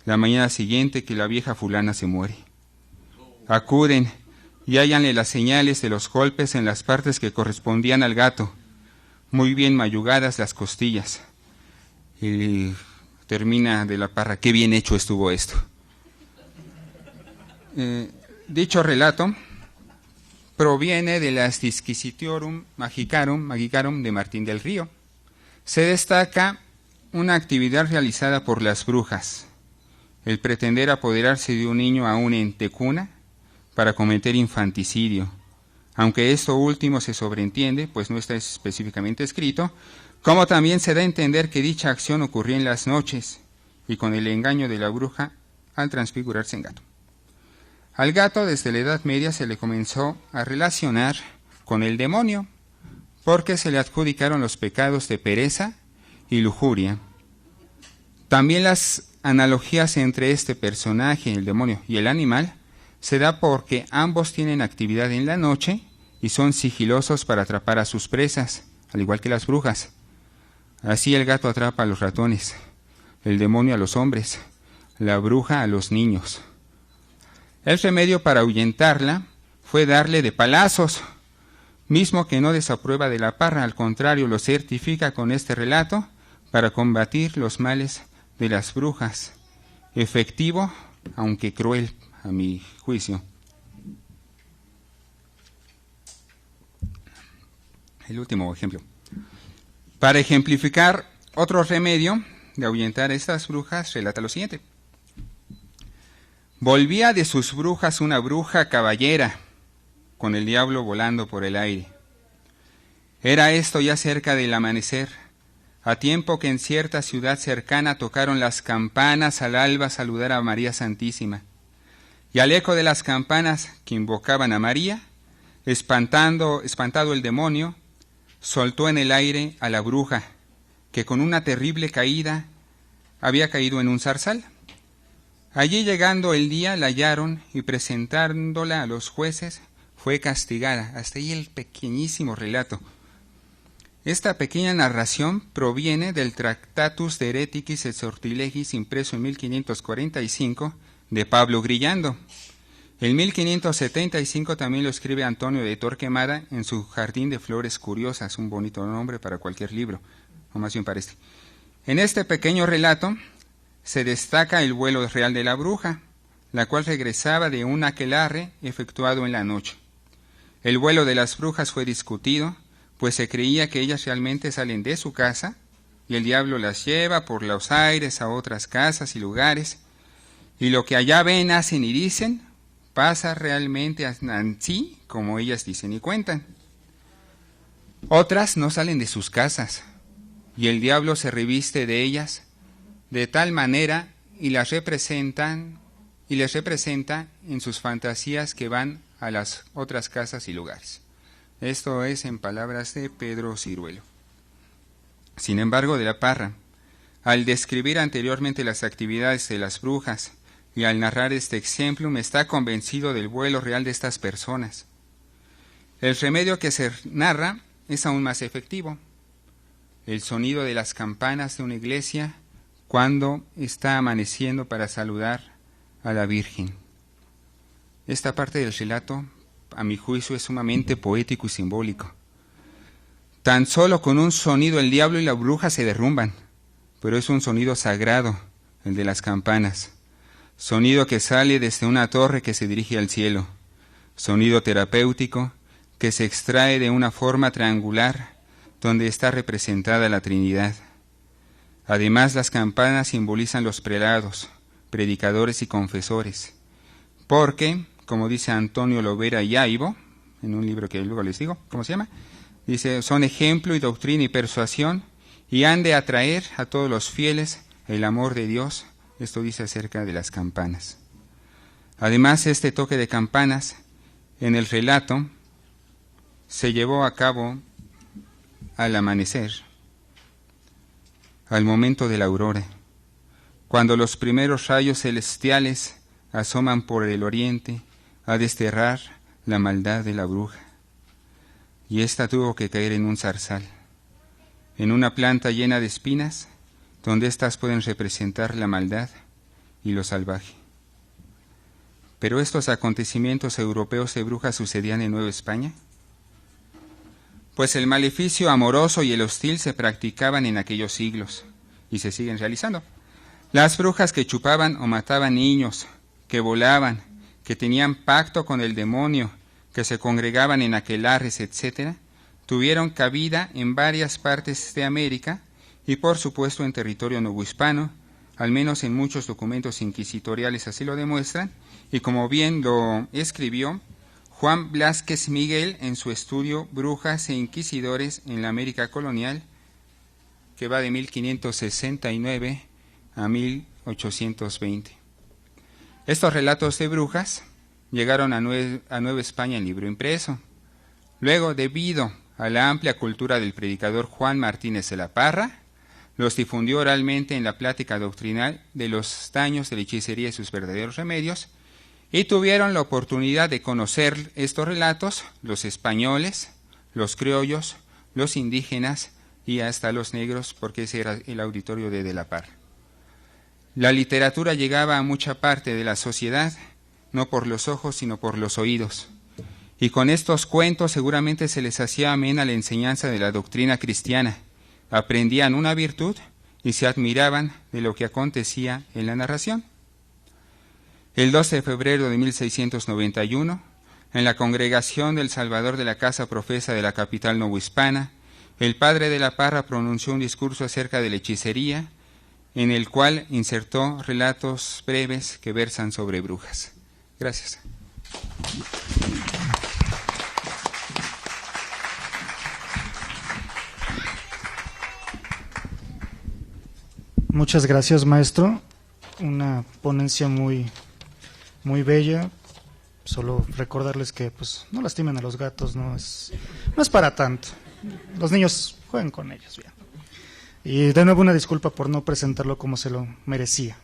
La mañana siguiente que la vieja fulana se muere. Acuden y hállanle las señales de los golpes en las partes que correspondían al gato, muy bien mayugadas las costillas. Y termina de la Parra: «Qué bien hecho estuvo esto». Dicho relato proviene de las Disquisitiorum Magicarum de Martín del Río. Se destaca una actividad realizada por las brujas: el pretender apoderarse de un niño aún en tecuna para cometer infanticidio, aunque esto último se sobreentiende, pues no está específicamente escrito, como también se da a entender que dicha acción ocurría en las noches y con el engaño de la bruja al transfigurarse en gato. Al gato desde la Edad Media se le comenzó a relacionar con el demonio, porque se le adjudicaron los pecados de pereza y lujuria. También las analogías entre este personaje, el demonio, y el animal se da porque ambos tienen actividad en la noche y son sigilosos para atrapar a sus presas, al igual que las brujas. Así el gato atrapa a los ratones, el demonio a los hombres, la bruja a los niños. El remedio para ahuyentarla fue darle de palazos, mismo que no desaprueba de la Parra, al contrario, lo certifica con este relato para combatir los males de las brujas. Efectivo, aunque cruel, a mi juicio. El último ejemplo. Para ejemplificar otro remedio de ahuyentar a estas brujas, relata lo siguiente. Volvía de sus brujas una bruja caballera, con el diablo volando por el aire. Era esto ya cerca del amanecer, a tiempo que en cierta ciudad cercana tocaron las campanas al alba saludar a María Santísima. Y al eco de las campanas que invocaban a María, espantado el demonio, soltó en el aire a la bruja, que con una terrible caída había caído en un zarzal. Allí llegando el día la hallaron y presentándola a los jueces fue castigada. Hasta ahí el pequeñísimo relato. Esta pequeña narración proviene del Tractatus de Hereticis et Sortilegis impreso en 1545 de Pablo Grillando. En 1575 también lo escribe Antonio de Torquemada en su Jardín de Flores Curiosas, un bonito nombre para cualquier libro, o más bien para este. En este pequeño relato se destaca el vuelo real de la bruja, la cual regresaba de un aquelarre efectuado en la noche. El vuelo de las brujas fue discutido, pues se creía que ellas realmente salen de su casa y el diablo las lleva por los aires a otras casas y lugares, y lo que allá ven, hacen y dicen pasa realmente así como ellas dicen y cuentan. Otras no salen de sus casas y el diablo se reviste de ellas de tal manera y les representa en sus fantasías que van a las otras casas y lugares. Esto es en palabras de Pedro Ciruelo. Sin embargo, de la Parra, al describir anteriormente las actividades de las brujas y al narrar este ejemplo, me está convencido del vuelo real de estas personas. El remedio que se narra es aún más efectivo. El sonido de las campanas de una iglesia cuando está amaneciendo para saludar a la Virgen. Esta parte del relato, a mi juicio, es sumamente poético y simbólico. Tan solo con un sonido el diablo y la bruja se derrumban, pero es un sonido sagrado, el de las campanas. Sonido que sale desde una torre que se dirige al cielo. Sonido terapéutico que se extrae de una forma triangular donde está representada la Trinidad. Además, las campanas simbolizan los prelados, predicadores y confesores, porque, como dice Antonio Lovera Yaibo, en un libro que luego les digo, ¿cómo se llama? Dice, son ejemplo y doctrina y persuasión, y han de atraer a todos los fieles el amor de Dios. Esto dice acerca de las campanas. Además, este toque de campanas en el relato se llevó a cabo al amanecer, al momento de la aurora, cuando los primeros rayos celestiales asoman por el oriente a desterrar la maldad de la bruja. Y ésta tuvo que caer en un zarzal, en una planta llena de espinas, donde éstas pueden representar la maldad y lo salvaje. ¿Pero estos acontecimientos europeos de brujas sucedían en Nueva España? Pues el maleficio amoroso y el hostil se practicaban en aquellos siglos, y se siguen realizando. Las brujas que chupaban o mataban niños, que volaban, que tenían pacto con el demonio, que se congregaban en aquelarres, etc., tuvieron cabida en varias partes de América y por supuesto en territorio novohispano, al menos en muchos documentos inquisitoriales así lo demuestran, y como bien lo escribió Juan Blázquez Miguel en su estudio Brujas e Inquisidores en la América Colonial, que va de 1569 a 1820. Estos relatos de brujas llegaron a Nueva España en libro impreso. Luego, debido a la amplia cultura del predicador Juan Martínez de la Parra, los difundió oralmente en la plática doctrinal de los daños de la hechicería y sus verdaderos remedios, y tuvieron la oportunidad de conocer estos relatos los españoles, los criollos, los indígenas y hasta los negros, porque ese era el auditorio de la Parra. La literatura llegaba a mucha parte de la sociedad, no por los ojos, sino por los oídos. Y con estos cuentos seguramente se les hacía amena la enseñanza de la doctrina cristiana. Aprendían una virtud y se admiraban de lo que acontecía en la narración. El 12 de febrero de 1691, en la congregación del Salvador de la Casa Profesa de la capital novohispana, el padre de la Parra pronunció un discurso acerca de la hechicería, en el cual insertó relatos breves que versan sobre brujas. Gracias. Muchas gracias, maestro. Una ponencia muy bella. Solo recordarles que pues no lastimen a los gatos, no es para tanto. Los niños jueguen con ellos, bien. Y de nuevo una disculpa por no presentarlo como se lo merecía.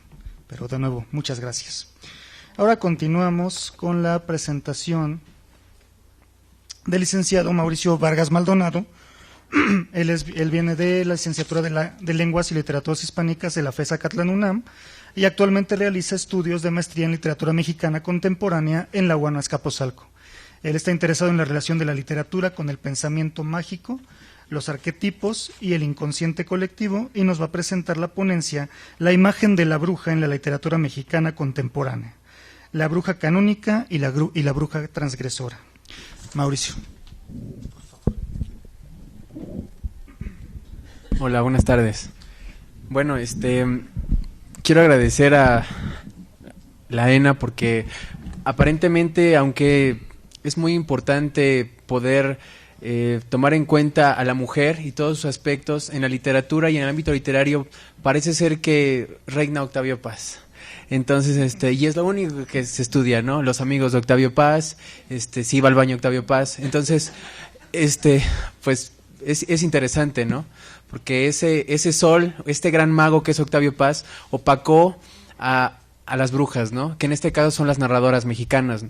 Pero de nuevo, muchas gracias. Ahora continuamos con la presentación del licenciado Mauricio Vargas Maldonado. Él viene de la licenciatura de Lenguas y Literaturas Hispánicas de la FES Acatlán UNAM y actualmente realiza estudios de maestría en literatura mexicana contemporánea en la UAM Azcapotzalco. Él está interesado en la relación de la literatura con el pensamiento mágico, los arquetipos y el inconsciente colectivo, y nos va a presentar la ponencia La imagen de la bruja en la literatura mexicana contemporánea, la bruja canónica y la bruja transgresora. Mauricio. Hola, buenas tardes. Bueno, quiero agradecer a la ENA porque aparentemente, aunque es muy importante poder tomar en cuenta a la mujer y todos sus aspectos en la literatura y en el ámbito literario, parece ser que reina Octavio Paz. Entonces, y es lo único que se estudia, ¿no? Los amigos de Octavio Paz, si iba al baño Octavio Paz. Entonces, pues es interesante, ¿no? Porque ese sol, este gran mago que es Octavio Paz, opacó a las brujas, ¿no? Que en este caso son las narradoras mexicanas.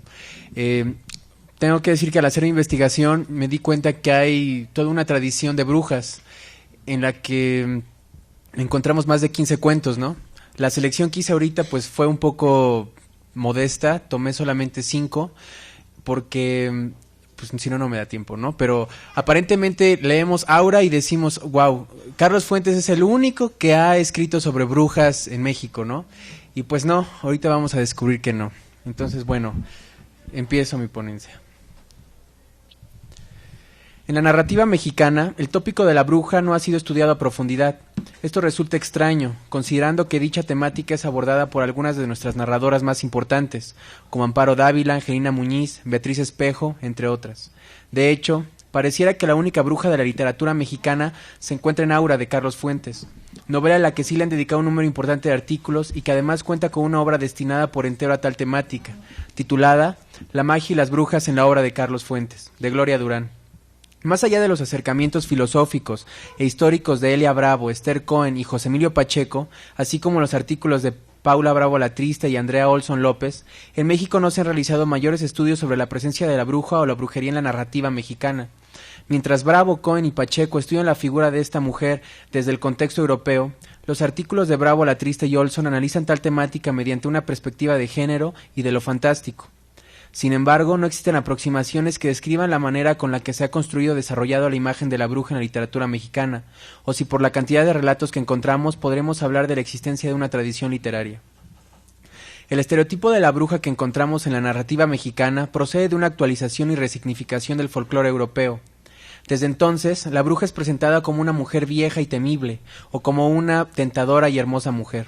Tengo que decir que al hacer mi investigación me di cuenta que hay toda una tradición de brujas en la que encontramos más de 15 cuentos, ¿no? La selección que hice ahorita pues fue un poco modesta, tomé solamente 5 porque pues si no, no me da tiempo, ¿no? Pero aparentemente leemos Aura y decimos, wow, Carlos Fuentes es el único que ha escrito sobre brujas en México, ¿no? Y pues no, ahorita vamos a descubrir que no. Entonces, bueno, empiezo mi ponencia. En la narrativa mexicana, el tópico de la bruja no ha sido estudiado a profundidad. Esto resulta extraño, considerando que dicha temática es abordada por algunas de nuestras narradoras más importantes, como Amparo Dávila, Angelina Muñiz, Beatriz Espejo, entre otras. De hecho, pareciera que la única bruja de la literatura mexicana se encuentra en Aura de Carlos Fuentes, novela a la que sí le han dedicado un número importante de artículos y que además cuenta con una obra destinada por entero a tal temática, titulada La magia y las brujas en la obra de Carlos Fuentes, de Gloria Durán. Más allá de los acercamientos filosóficos e históricos de Elia Bravo, Esther Cohen y José Emilio Pacheco, así como los artículos de Paula Bravo Latrista y Andrea Olson López, en México no se han realizado mayores estudios sobre la presencia de la bruja o la brujería en la narrativa mexicana. Mientras Bravo, Cohen y Pacheco estudian la figura de esta mujer desde el contexto europeo, los artículos de Bravo, Latrista y Olson analizan tal temática mediante una perspectiva de género y de lo fantástico. Sin embargo, no existen aproximaciones que describan la manera con la que se ha construido o desarrollado la imagen de la bruja en la literatura mexicana, o si por la cantidad de relatos que encontramos podremos hablar de la existencia de una tradición literaria. El estereotipo de la bruja que encontramos en la narrativa mexicana procede de una actualización y resignificación del folclore europeo. Desde entonces, la bruja es presentada como una mujer vieja y temible, o como una tentadora y hermosa mujer.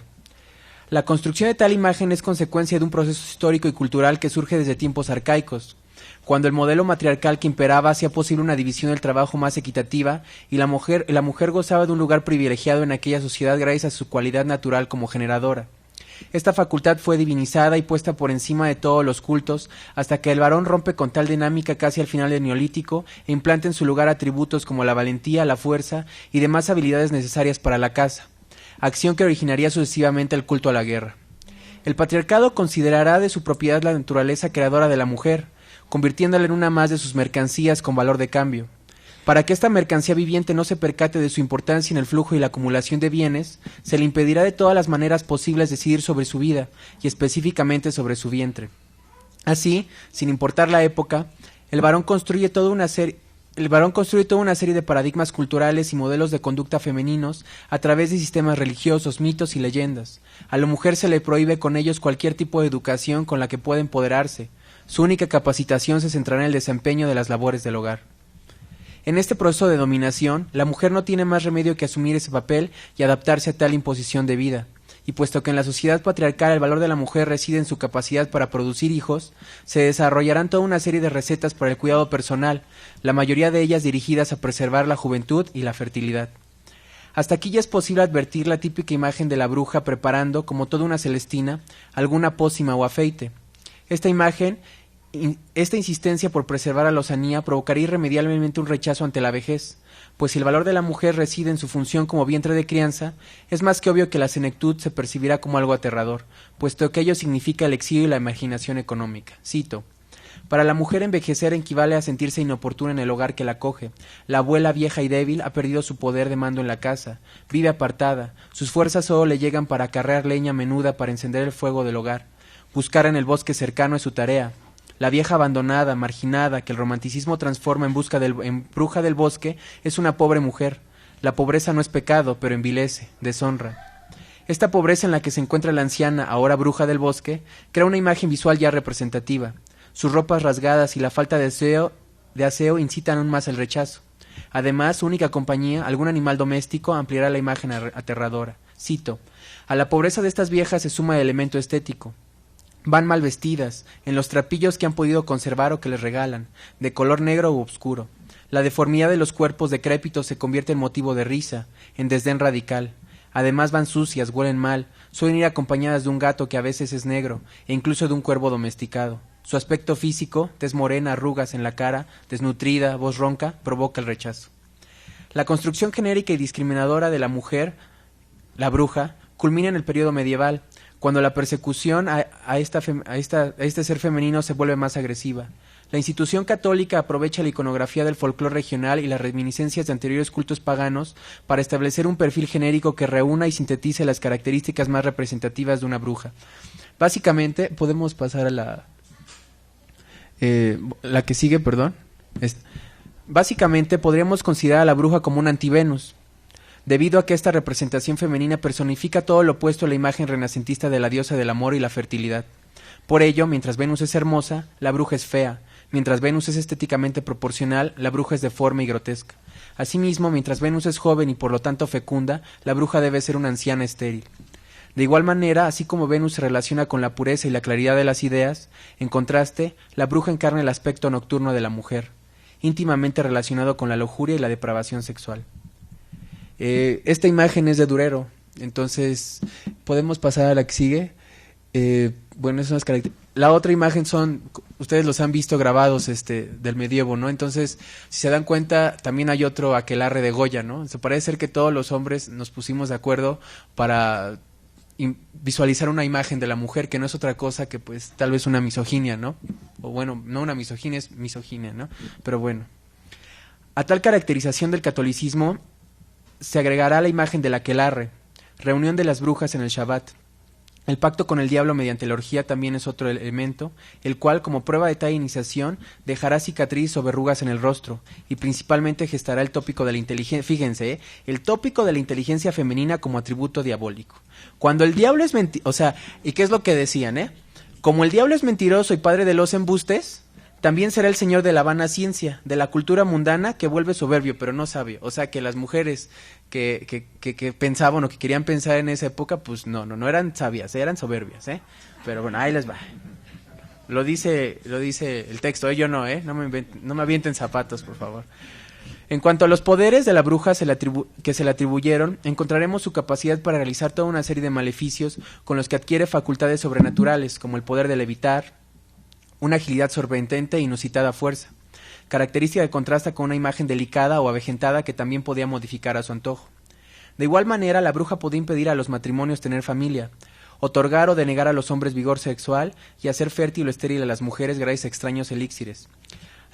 La construcción de tal imagen es consecuencia de un proceso histórico y cultural que surge desde tiempos arcaicos, cuando el modelo matriarcal que imperaba hacía posible una división del trabajo más equitativa y la mujer gozaba de un lugar privilegiado en aquella sociedad gracias a su cualidad natural como generadora. Esta facultad fue divinizada y puesta por encima de todos los cultos hasta que el varón rompe con tal dinámica casi al final del Neolítico e implanta en su lugar atributos como la valentía, la fuerza y demás habilidades necesarias para la caza, acción que originaría sucesivamente el culto a la guerra. El patriarcado considerará de su propiedad la naturaleza creadora de la mujer, convirtiéndola en una más de sus mercancías con valor de cambio. Para que esta mercancía viviente no se percate de su importancia en el flujo y la acumulación de bienes, se le impedirá de todas las maneras posibles decidir sobre su vida, y específicamente sobre su vientre. Así, sin importar la época, el varón construye toda una serie de paradigmas culturales y modelos de conducta femeninos a través de sistemas religiosos, mitos y leyendas. A la mujer se le prohíbe con ellos cualquier tipo de educación con la que pueda empoderarse. Su única capacitación se centrará en el desempeño de las labores del hogar. En este proceso de dominación, la mujer no tiene más remedio que asumir ese papel y adaptarse a tal imposición de vida. Y puesto que en la sociedad patriarcal el valor de la mujer reside en su capacidad para producir hijos, se desarrollarán toda una serie de recetas para el cuidado personal, la mayoría de ellas dirigidas a preservar la juventud y la fertilidad. Hasta aquí ya es posible advertir la típica imagen de la bruja preparando, como toda una celestina, alguna pócima o afeite. Esta insistencia por preservar a la lozanía provocaría irremediablemente un rechazo ante la vejez, pues si el valor de la mujer reside en su función como vientre de crianza, es más que obvio que la senectud se percibirá como algo aterrador, puesto que ello significa el exilio y la marginación económica. Cito: para la mujer envejecer equivale a sentirse inoportuna en el hogar que la acoge. La abuela vieja y débil ha perdido su poder de mando en la casa, vive apartada, sus fuerzas solo le llegan para acarrear leña menuda para encender el fuego del hogar. Buscar en el bosque cercano es su tarea. La vieja abandonada, marginada, que el romanticismo transforma en bruja del bosque, es una pobre mujer. La pobreza no es pecado, pero envilece, deshonra. Esta pobreza en la que se encuentra la anciana, ahora bruja del bosque, crea una imagen visual ya representativa. Sus ropas rasgadas y la falta de aseo incitan aún más el rechazo. Además, su única compañía, algún animal doméstico, ampliará la imagen aterradora. Cito: a la pobreza de estas viejas se suma el elemento estético. Van mal vestidas, en los trapillos que han podido conservar o que les regalan, de color negro u oscuro. La deformidad de los cuerpos decrépitos se convierte en motivo de risa, en desdén radical. Además van sucias, huelen mal, suelen ir acompañadas de un gato que a veces es negro, e incluso de un cuervo domesticado. Su aspecto físico, tez morena, arrugas en la cara, desnutrida, voz ronca, provoca el rechazo. La construcción genérica y discriminadora de la mujer, la bruja, culmina en el periodo medieval, cuando la persecución a este ser femenino se vuelve más agresiva. La institución católica aprovecha la iconografía del folclore regional y las reminiscencias de anteriores cultos paganos para establecer un perfil genérico que reúna y sintetice las características más representativas de una bruja. Básicamente, podemos pasar a la que sigue, perdón. Básicamente podríamos considerar a la bruja como un anti-Venus, debido a que esta representación femenina personifica todo lo opuesto a la imagen renacentista de la diosa del amor y la fertilidad. Por ello, mientras Venus es hermosa, la bruja es fea. Mientras Venus es estéticamente proporcional, la bruja es deforme y grotesca. Asimismo, mientras Venus es joven y por lo tanto fecunda, la bruja debe ser una anciana estéril. De igual manera, así como Venus se relaciona con la pureza y la claridad de las ideas, en contraste, la bruja encarna el aspecto nocturno de la mujer, íntimamente relacionado con la lujuria y la depravación sexual. Esta imagen es de Durero, entonces podemos pasar a la que sigue. Bueno, esas son las características. La otra imagen son, ustedes los han visto grabados del medievo, ¿no? Entonces, si se dan cuenta, también hay otro aquelarre de Goya, ¿no? Se parece ser que todos los hombres nos pusimos de acuerdo para visualizar una imagen de la mujer que no es otra cosa que pues tal vez una misoginia, ¿no? O bueno, no una misoginia, es misoginia, ¿no? Pero bueno. A tal caracterización del catolicismo se agregará la imagen del aquelarre, reunión de las brujas en el Shabbat. El pacto con el diablo mediante la orgía también es otro elemento, el cual, como prueba de tal iniciación, dejará cicatriz o verrugas en el rostro, y principalmente gestará el tópico de la inteligencia, fíjense, el tópico de la inteligencia femenina como atributo diabólico. Cuando el diablo es mentiroso, o sea, ¿y qué es lo que decían, Como el diablo es mentiroso y padre de los embustes, también será el señor de la vana ciencia, de la cultura mundana que vuelve soberbio, pero no sabio. O sea, que las mujeres que pensaban o que querían pensar en esa época, pues no eran sabias, eran soberbias, Pero bueno, ahí les va. Lo dice el texto, yo no, no me avienten zapatos, por favor. En cuanto a los poderes de la bruja que se le atribuyeron, encontraremos su capacidad para realizar toda una serie de maleficios con los que adquiere facultades sobrenaturales, como el poder de levitar, una agilidad sorprendente e inusitada fuerza, característica que contrasta con una imagen delicada o avejentada que también podía modificar a su antojo. De igual manera, la bruja podía impedir a los matrimonios tener familia, otorgar o denegar a los hombres vigor sexual y hacer fértil o estéril a las mujeres gracias a extraños elixires.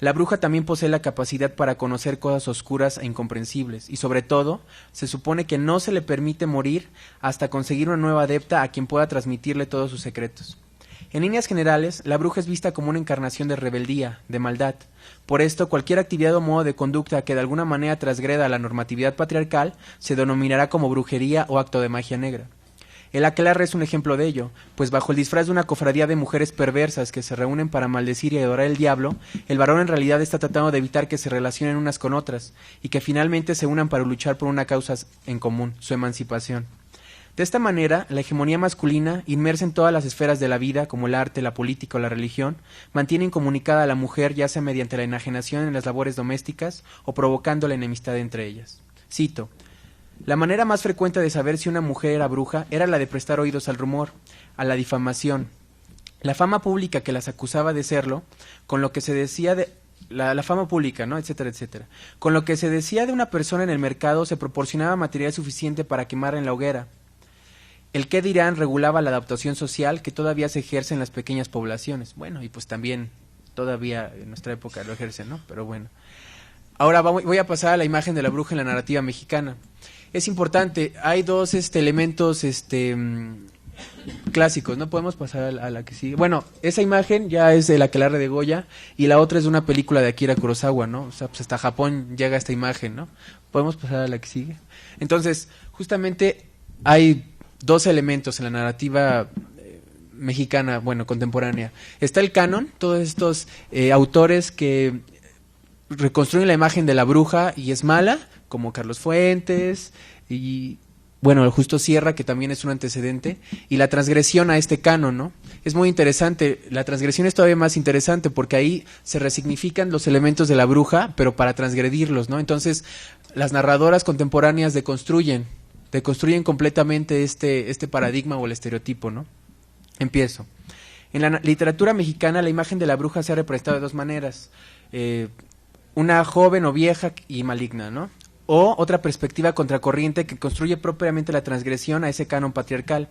La bruja también posee la capacidad para conocer cosas oscuras e incomprensibles, y sobre todo, se supone que no se le permite morir hasta conseguir una nueva adepta a quien pueda transmitirle todos sus secretos. En líneas generales, la bruja es vista como una encarnación de rebeldía, de maldad. Por esto, cualquier actividad o modo de conducta que de alguna manera transgreda la normatividad patriarcal se denominará como brujería o acto de magia negra. El aquelarre es un ejemplo de ello, pues bajo el disfraz de una cofradía de mujeres perversas que se reúnen para maldecir y adorar al diablo, el varón en realidad está tratando de evitar que se relacionen unas con otras y que finalmente se unan para luchar por una causa en común, su emancipación. De esta manera, la hegemonía masculina, inmersa en todas las esferas de la vida, como el arte, la política o la religión, mantiene incomunicada a la mujer ya sea mediante la enajenación en las labores domésticas o provocando la enemistad entre ellas. Cito: la manera más frecuente de saber si una mujer era bruja era la de prestar oídos al rumor, a la difamación, la fama pública que las acusaba de serlo, con lo que se decía de la fama pública, ¿no? Etcétera, etcétera. Con lo que se decía de una persona en el mercado se proporcionaba material suficiente para quemar en la hoguera. El qué dirán regulaba la adaptación social que todavía se ejerce en las pequeñas poblaciones. Bueno, y pues también todavía en nuestra época lo ejercen, ¿no? Pero bueno. Ahora voy a pasar a la imagen de la bruja en la narrativa mexicana. Es importante, hay dos elementos clásicos, ¿no? Podemos pasar a la que sigue. Bueno, esa imagen ya es de la aquelarre de Goya y la otra es de una película de Akira Kurosawa, ¿no? O sea, pues hasta Japón llega esta imagen, ¿no? Podemos pasar a la que sigue. Entonces, justamente hay dos elementos en la narrativa mexicana, bueno, contemporánea. Está el canon, todos estos autores que reconstruyen la imagen de la bruja y es mala, como Carlos Fuentes y, bueno, el Justo Sierra, que también es un antecedente, y la transgresión a este canon, ¿no? Es muy interesante, la transgresión es todavía más interesante porque ahí se resignifican los elementos de la bruja, pero para transgredirlos, ¿no? Entonces, las narradoras contemporáneas deconstruyen completamente este paradigma o el estereotipo, ¿no? Empiezo. En la literatura mexicana la imagen de la bruja se ha representado de dos maneras. Una joven o vieja y maligna, ¿no? O otra perspectiva contracorriente que construye propiamente la transgresión a ese canon patriarcal.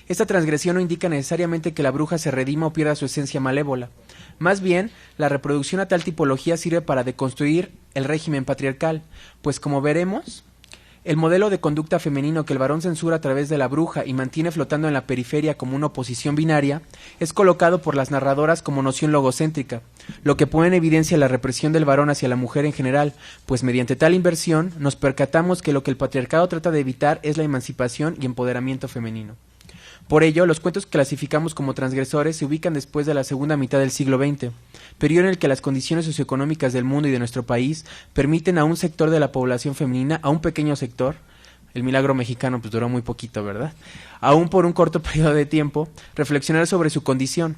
Esta transgresión no indica necesariamente que la bruja se redima o pierda su esencia malévola. Más bien, la reproducción a tal tipología sirve para deconstruir el régimen patriarcal, pues como veremos, El modelo de conducta femenino que el varón censura a través de la bruja y mantiene flotando en la periferia como una oposición binaria es colocado por las narradoras como noción logocéntrica, lo que pone en evidencia la represión del varón hacia la mujer en general, pues mediante tal inversión nos percatamos que lo que el patriarcado trata de evitar es la emancipación y empoderamiento femenino. Por ello, los cuentos que clasificamos como transgresores se ubican después de la segunda mitad del siglo XX, periodo en el que las condiciones socioeconómicas del mundo y de nuestro país permiten a un sector de la población femenina, a un pequeño sector, el milagro mexicano pues duró muy poquito, ¿verdad?, aún por un corto periodo de tiempo, reflexionar sobre su condición.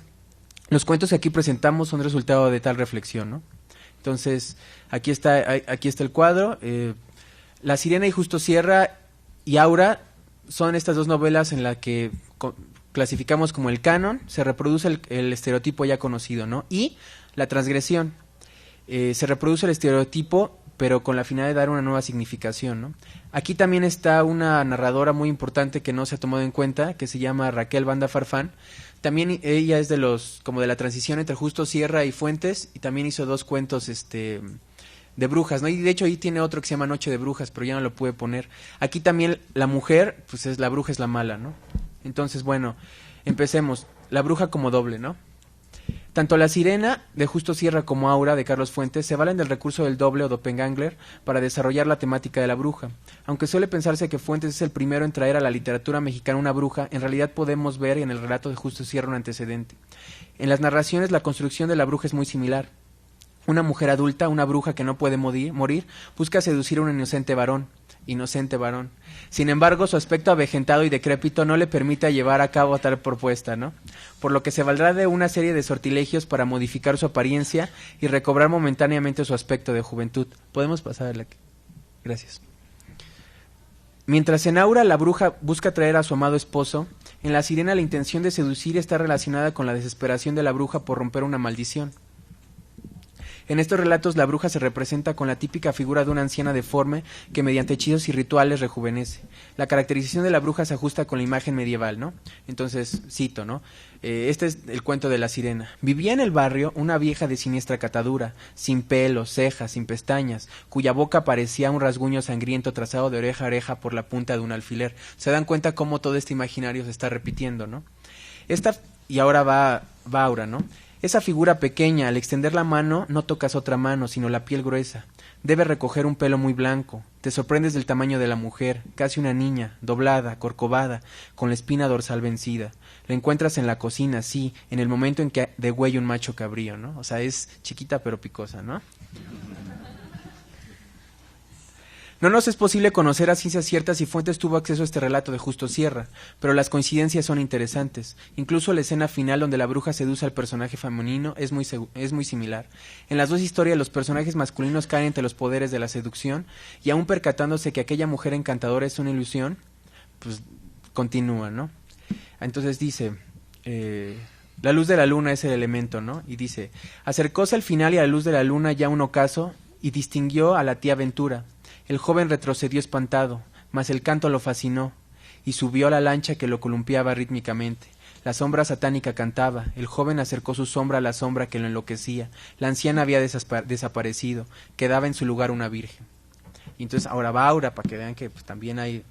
Los cuentos que aquí presentamos son resultado de tal reflexión, ¿no? Entonces, aquí está el cuadro. La Sirena y Justo Sierra y Aura son estas dos novelas en las que clasificamos como el canon, se reproduce el estereotipo ya conocido, ¿no? Y la transgresión, se reproduce el estereotipo, pero con la finalidad de dar una nueva significación, ¿no? Aquí también está una narradora muy importante que no se ha tomado en cuenta, que se llama Raquel Banda Farfán. También ella es de la transición entre Justo Sierra y Fuentes, y también hizo dos cuentos, de brujas, ¿no? Y de hecho ahí tiene otro que se llama Noche de Brujas, pero ya no lo pude poner. Aquí también la mujer, pues la bruja es la mala, ¿no? Entonces, bueno, empecemos. La bruja como doble, ¿no? Tanto La Sirena de Justo Sierra como Aura de Carlos Fuentes se valen del recurso del doble o doppelganger para desarrollar la temática de la bruja. Aunque suele pensarse que Fuentes es el primero en traer a la literatura mexicana una bruja, en realidad podemos ver en el relato de Justo Sierra un antecedente. En las narraciones la construcción de la bruja es muy similar. Una mujer adulta, una bruja que no puede morir, busca seducir a un inocente varón. Sin embargo, su aspecto avejentado y decrépito no le permite llevar a cabo tal propuesta, ¿no? Por lo que se valdrá de una serie de sortilegios para modificar su apariencia y recobrar momentáneamente su aspecto de juventud. ¿Podemos pasarle aquí? Gracias. Mientras en Aura la bruja busca traer a su amado esposo, en La Sirena la intención de seducir está relacionada con la desesperación de la bruja por romper una maldición. En estos relatos la bruja se representa con la típica figura de una anciana deforme que mediante hechizos y rituales rejuvenece. La caracterización de la bruja se ajusta con la imagen medieval, ¿no? Entonces, cito, ¿no? Este es el cuento de La Sirena. Vivía en el barrio una vieja de siniestra catadura, sin pelo, cejas, sin pestañas, cuya boca parecía un rasguño sangriento trazado de oreja a oreja por la punta de un alfiler. Se dan cuenta cómo todo este imaginario se está repitiendo, ¿no? Y ahora va Aura, ¿no? Esa figura pequeña, al extender la mano, no tocas otra mano, sino la piel gruesa. Debe recoger un pelo muy blanco. Te sorprendes del tamaño de la mujer, casi una niña, doblada, corcovada, con la espina dorsal vencida. La encuentras en la cocina, sí, en el momento en que degüella un macho cabrío, ¿no? O sea, es chiquita pero picosa, ¿no? No nos es posible conocer a ciencia cierta si Fuentes tuvo acceso a este relato de Justo Sierra, pero las coincidencias son interesantes. Incluso la escena final donde la bruja seduce al personaje femenino es muy similar. En las dos historias los personajes masculinos caen ante los poderes de la seducción y aún percatándose que aquella mujer encantadora es una ilusión, pues continúa, ¿no? Entonces dice, la luz de la luna es el elemento, ¿no? Y dice, acercóse al final y a la luz de la luna ya un ocaso y distinguió a la tía Ventura. El joven retrocedió espantado, mas el canto lo fascinó, y subió a la lancha que lo columpiaba rítmicamente. La sombra satánica cantaba, el joven acercó su sombra a la sombra que lo enloquecía. La anciana había desaparecido, quedaba en su lugar una virgen. Y entonces ahora va Aura, para que vean que pues, también hay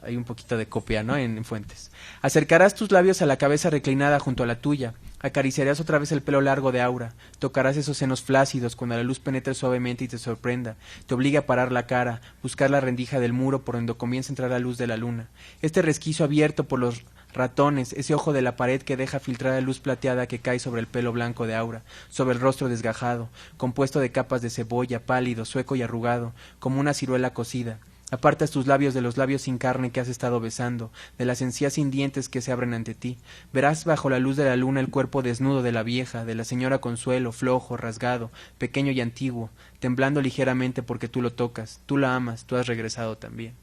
un poquito de copia, ¿no? En Fuentes. Acercarás tus labios a la cabeza reclinada junto a la tuya, acariciarás otra vez el pelo largo de Aura, tocarás esos senos flácidos cuando la luz penetre suavemente y te sorprenda, te obliga a parar la cara, buscar la rendija del muro por donde comienza a entrar la luz de la luna. Este resquicio abierto por los ratones, ese ojo de la pared que deja filtrar la luz plateada que cae sobre el pelo blanco de Aura, sobre el rostro desgajado, compuesto de capas de cebolla, pálido, sueco y arrugado, como una ciruela cocida. Apartas tus labios de los labios sin carne que has estado besando, de las encías sin dientes que se abren ante ti. Verás bajo la luz de la luna el cuerpo desnudo de la vieja, de la señora Consuelo, flojo, rasgado, pequeño y antiguo, temblando ligeramente porque tú lo tocas, tú la amas, tú has regresado también.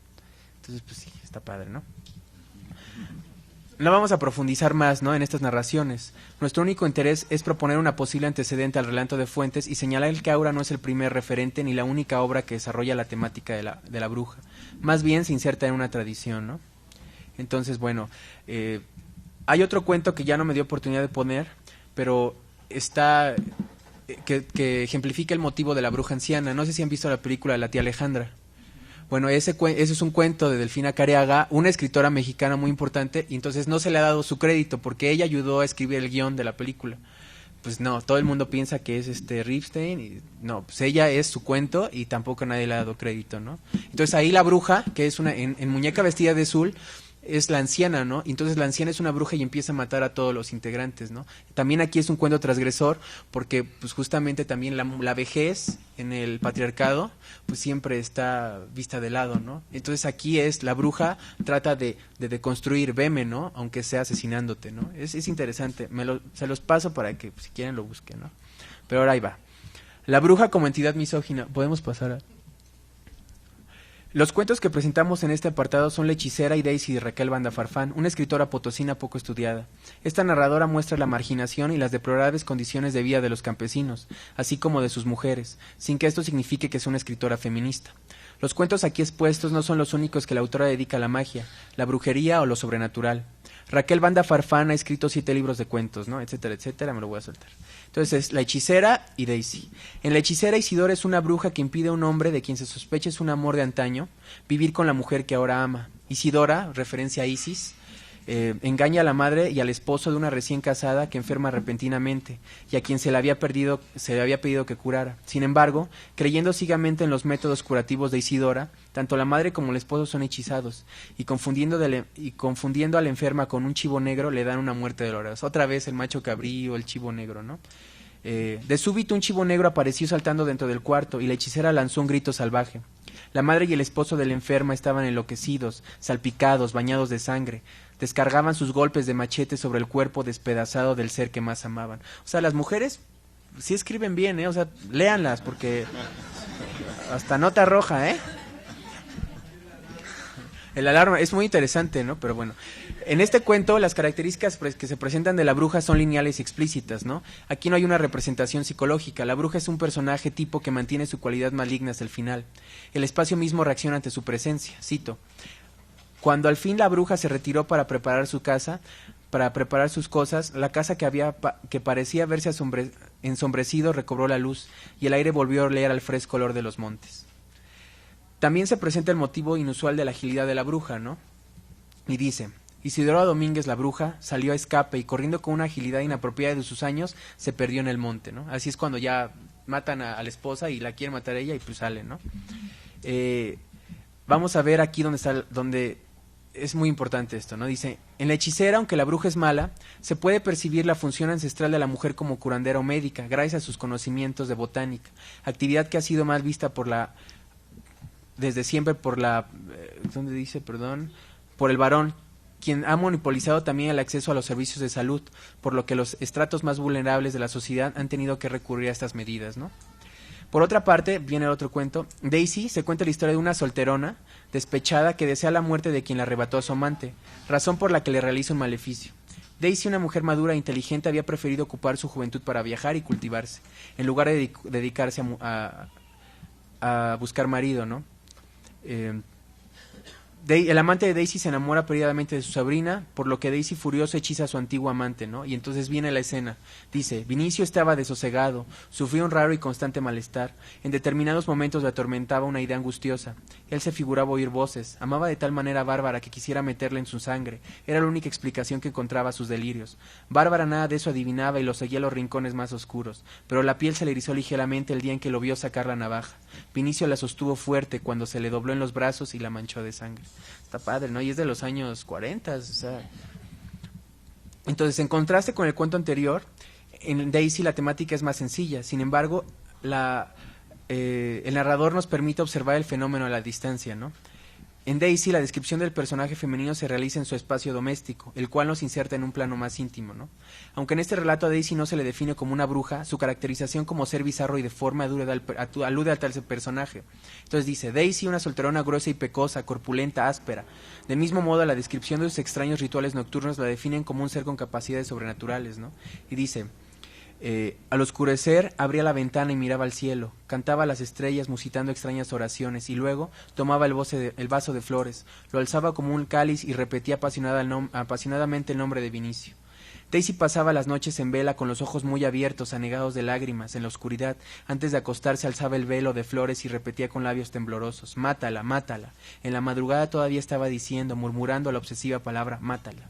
Entonces, pues sí, está padre, ¿no? No vamos a profundizar más, ¿no?, en estas narraciones. Nuestro único interés es proponer una posible antecedente al relato de Fuentes y señalar que Aura no es el primer referente ni la única obra que desarrolla la temática de la bruja. Más bien se inserta en una tradición, ¿no? Entonces, bueno, hay otro cuento que ya no me dio oportunidad de poner, pero está que ejemplifica el motivo de la bruja anciana. No sé si han visto la película de la tía Alejandra. Bueno, ese es un cuento de Delfina Careaga, una escritora mexicana muy importante, y entonces no se le ha dado su crédito porque ella ayudó a escribir el guión de la película. Pues no, todo el mundo piensa que es Ripstein, y no, pues ella es su cuento y tampoco nadie le ha dado crédito, ¿no? Entonces ahí la bruja, que es en Muñeca vestida de azul, es la anciana, ¿no? Entonces la anciana es una bruja y empieza a matar a todos los integrantes, ¿no? También aquí es un cuento transgresor porque pues justamente también la vejez en el patriarcado pues siempre está vista de lado, ¿no? Entonces aquí la bruja trata de deconstruir, veme, ¿no? Aunque sea asesinándote, ¿no? Es interesante, se los paso para que si quieren lo busquen, ¿no? Pero ahora ahí va. La bruja como entidad misógina. ¿Podemos pasar a...? Los cuentos que presentamos en este apartado son La hechicera y Daisy de Raquel Banda Farfán, una escritora potosina poco estudiada. Esta narradora muestra la marginación y las deplorables condiciones de vida de los campesinos, así como de sus mujeres, sin que esto signifique que sea una escritora feminista. Los cuentos aquí expuestos no son los únicos que la autora dedica a la magia, la brujería o lo sobrenatural. Raquel Banda Farfán ha escrito 7 libros de cuentos, ¿no? Etcétera, etcétera, me lo voy a soltar. Entonces, La hechicera y Daisy. En La hechicera, Isidora es una bruja que impide a un hombre de quien se sospecha es un amor de antaño vivir con la mujer que ahora ama. Isidora, referencia a Isis, engaña a la madre y al esposo de una recién casada que enferma repentinamente y a quien se le había pedido que curara. Sin embargo, creyendo ciegamente en los métodos curativos de Isidora, tanto la madre como el esposo son hechizados y confundiendo a la enferma con un chivo negro le dan una muerte dolorosa. Otra vez el macho cabrío, el chivo negro, ¿no? De súbito un chivo negro apareció saltando dentro del cuarto y la hechicera lanzó un grito salvaje. La madre y el esposo de la enferma estaban enloquecidos, salpicados, bañados de sangre. Descargaban sus golpes de machete sobre el cuerpo despedazado del ser que más amaban. O sea, las mujeres sí escriben bien, ¿eh? O sea, léanlas porque hasta nota roja, ¿eh? El alarma es muy interesante, ¿no? Pero bueno, en este cuento las características que se presentan de la bruja son lineales y explícitas, ¿no? Aquí no hay una representación psicológica. La bruja es un personaje tipo que mantiene su cualidad maligna hasta el final. El espacio mismo reacciona ante su presencia. Cito: cuando al fin la bruja se retiró para preparar su casa, para preparar sus cosas, la casa que parecía haberse ensombrecido recobró la luz y el aire volvió a oler al fresco olor de los montes. También se presenta el motivo inusual de la agilidad de la bruja, ¿no? Y dice: Isidora Domínguez la bruja salió a escape y corriendo con una agilidad inapropiada de sus años se perdió en el monte, ¿no? Así es cuando ya matan a la esposa y la quieren matar a ella y pues sale, ¿no? Vamos a ver aquí donde es muy importante esto, ¿no? Dice: en la hechicera, aunque la bruja es mala, se puede percibir la función ancestral de la mujer como curandera o médica, gracias a sus conocimientos de botánica, actividad que ha sido mal vista desde siempre por el varón, quien ha monopolizado también el acceso a los servicios de salud, por lo que los estratos más vulnerables de la sociedad han tenido que recurrir a estas medidas, ¿no? Por otra parte, viene el otro cuento. Daisy se cuenta la historia de una solterona despechada que desea la muerte de quien la arrebató a su amante, razón por la que le realiza un maleficio. Daisy, una mujer madura e inteligente, había preferido ocupar su juventud para viajar y cultivarse, en lugar de dedicarse a buscar marido, ¿no? El amante de Daisy se enamora perdidamente de su sobrina, por lo que Daisy furioso hechiza a su antiguo amante, ¿no? Y entonces viene la escena. Dice: Vinicio estaba desosegado, sufría un raro y constante malestar. En determinados momentos le atormentaba una idea angustiosa. Él se figuraba oír voces. Amaba de tal manera a Bárbara que quisiera meterla en su sangre. Era la única explicación que encontraba a sus delirios. Bárbara nada de eso adivinaba y lo seguía a los rincones más oscuros. Pero la piel se le erizó ligeramente el día en que lo vio sacar la navaja. Vinicio la sostuvo fuerte cuando se le dobló en los brazos y la manchó de sangre. Está padre, ¿no? Y es de los años 40, o sea. Entonces, en contraste con el cuento anterior, en Daisy la temática es más sencilla. Sin embargo, el narrador nos permite observar el fenómeno a la distancia, ¿no? En Daisy, la descripción del personaje femenino se realiza en su espacio doméstico, el cual nos inserta en un plano más íntimo, ¿no? Aunque en este relato a Daisy no se le define como una bruja, su caracterización como ser bizarro y deforme alude al tal personaje. Entonces dice: Daisy, una solterona gruesa y pecosa, corpulenta, áspera. Del mismo modo, la descripción de sus extraños rituales nocturnos la definen como un ser con capacidades sobrenaturales, ¿no? Y dice: al oscurecer abría la ventana y miraba al cielo, cantaba a las estrellas musitando extrañas oraciones y luego tomaba el vaso de flores, lo alzaba como un cáliz y repetía apasionadamente el nombre de Vinicio. Daisy pasaba las noches en vela con los ojos muy abiertos, anegados de lágrimas, en la oscuridad. Antes de acostarse alzaba el velo de flores y repetía con labios temblorosos: mátala, mátala. En la madrugada todavía estaba diciendo, murmurando la obsesiva palabra mátala.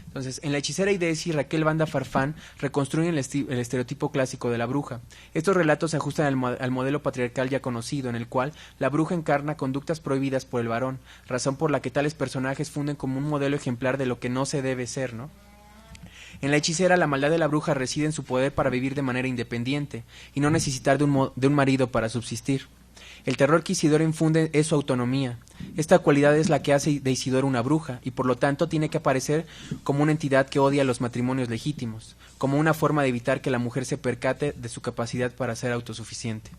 Entonces, en La hechicera y Daisy, Raquel Banda Farfán reconstruyen el estereotipo clásico de la bruja. Estos relatos se ajustan al modelo patriarcal ya conocido, en el cual la bruja encarna conductas prohibidas por el varón, razón por la que tales personajes funden como un modelo ejemplar de lo que no se debe ser, ¿no? En La hechicera, la maldad de la bruja reside en su poder para vivir de manera independiente y no necesitar de un marido para subsistir. El terror que Isidora infunde es su autonomía. Esta cualidad es la que hace de Isidora una bruja, y por lo tanto tiene que aparecer como una entidad que odia los matrimonios legítimos, como una forma de evitar que la mujer se percate de su capacidad para ser autosuficiente.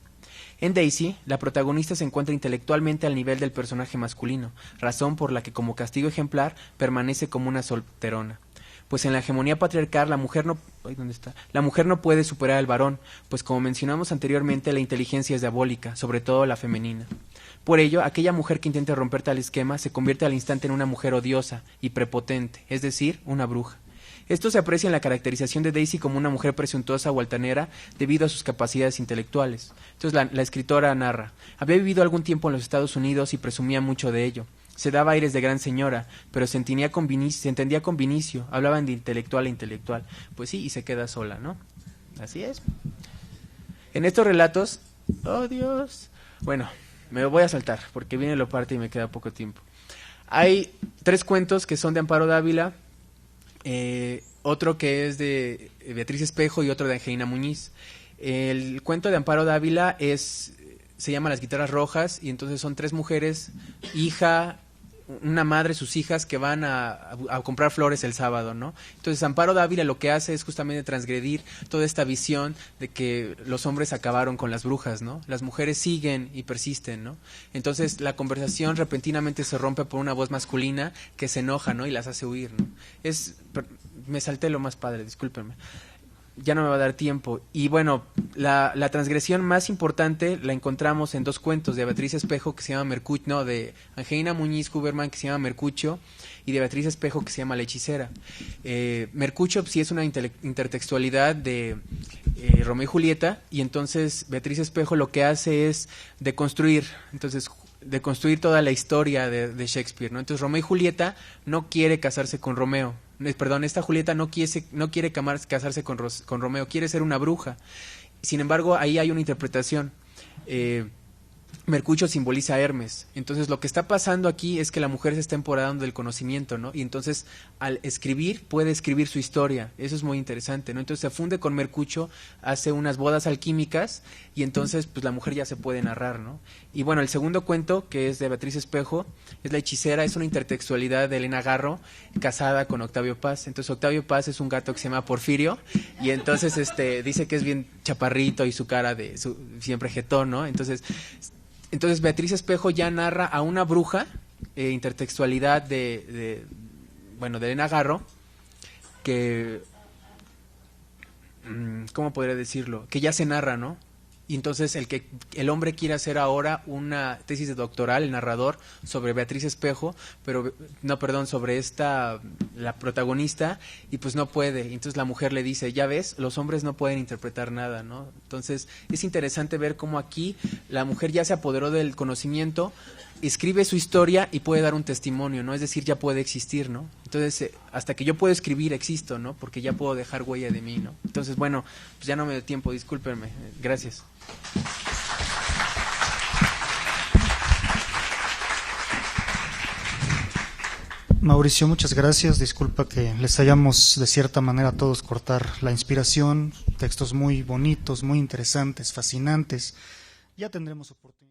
En Daisy, la protagonista se encuentra intelectualmente al nivel del personaje masculino, razón por la que como castigo ejemplar permanece como una solterona. Pues en la hegemonía patriarcal la mujer no puede superar al varón, pues como mencionamos anteriormente, la inteligencia es diabólica, sobre todo la femenina. Por ello, aquella mujer que intente romper tal esquema se convierte al instante en una mujer odiosa y prepotente, es decir, una bruja. Esto se aprecia en la caracterización de Daisy como una mujer presuntuosa o altanera debido a sus capacidades intelectuales. Entonces la escritora narra: había vivido algún tiempo en los Estados Unidos y presumía mucho de ello. Se daba aires de gran señora, pero se entendía con Vinicio, hablaban de intelectual a intelectual. Pues sí, y se queda sola, ¿no? Así es. En estos relatos, ¡oh Dios! Bueno, me lo voy a saltar, porque viene lo parte y me queda poco tiempo. Hay 3 cuentos que son de Amparo Dávila, otro que es de Beatriz Espejo y otro de Angelina Muñiz. El cuento de Amparo Dávila se llama Las guitarras rojas, y entonces son 3 mujeres, una madre, sus hijas, que van a comprar flores el sábado, ¿no? Entonces Amparo Dávila lo que hace es justamente transgredir toda esta visión de que los hombres acabaron con las brujas, ¿no? Las mujeres siguen y persisten, ¿no? Entonces la conversación repentinamente se rompe por una voz masculina que se enoja, ¿no? Y las hace huir, ¿no? Me salté lo más padre, discúlpenme. Ya no me va a dar tiempo. Y bueno, la transgresión más importante la encontramos en 2 cuentos de Beatriz Espejo que se llama Mercucho, de Angelina Muñiz Huberman, que se llama Mercucho, y de Beatriz Espejo que se llama La hechicera. Mercucho sí es una intertextualidad de Romeo y Julieta, y entonces Beatriz Espejo lo que hace es deconstruir toda la historia de Shakespeare, ¿no? Entonces Romeo y Julieta no quiere casarse con Romeo. Esta Julieta no quiere casarse con Romeo, quiere ser una bruja. Sin embargo, ahí hay una interpretación. Mercucho simboliza a Hermes. Entonces lo que está pasando aquí es que la mujer se está empoderando del conocimiento, ¿no? Y entonces al escribir puede escribir su historia. Eso es muy interesante, ¿no? Entonces se funde con Mercucho, hace unas bodas alquímicas, y entonces pues la mujer ya se puede narrar, ¿no? Y bueno, el segundo cuento, que es de Beatriz Espejo, es La hechicera, es una intertextualidad de Elena Garro casada con Octavio Paz. Entonces Octavio Paz es un gato que se llama Porfirio, y entonces dice que es bien chaparrito y su cara siempre jetón, ¿no? Entonces Beatriz Espejo ya narra a una bruja, intertextualidad de Elena Garro, que, ¿cómo podría decirlo? Que ya se narra, ¿no? Y entonces el hombre quiere hacer ahora una tesis de doctoral, el narrador, sobre Beatriz Espejo, sobre la protagonista, y pues no puede. Y entonces la mujer le dice: ya ves, los hombres no pueden interpretar nada, ¿no? Entonces es interesante ver cómo aquí la mujer ya se apoderó del conocimiento, escribe su historia y puede dar un testimonio, ¿no? Es decir, ya puede existir, ¿no? Entonces, hasta que yo puedo escribir, existo, ¿no? Porque ya puedo dejar huella de mí, ¿no? Entonces, bueno, pues ya no me dio tiempo, discúlpenme. Gracias. Mauricio, muchas gracias. Disculpa que les hayamos de cierta manera a todos cortar la inspiración. Textos muy bonitos, muy interesantes, fascinantes. Ya tendremos oportunidad.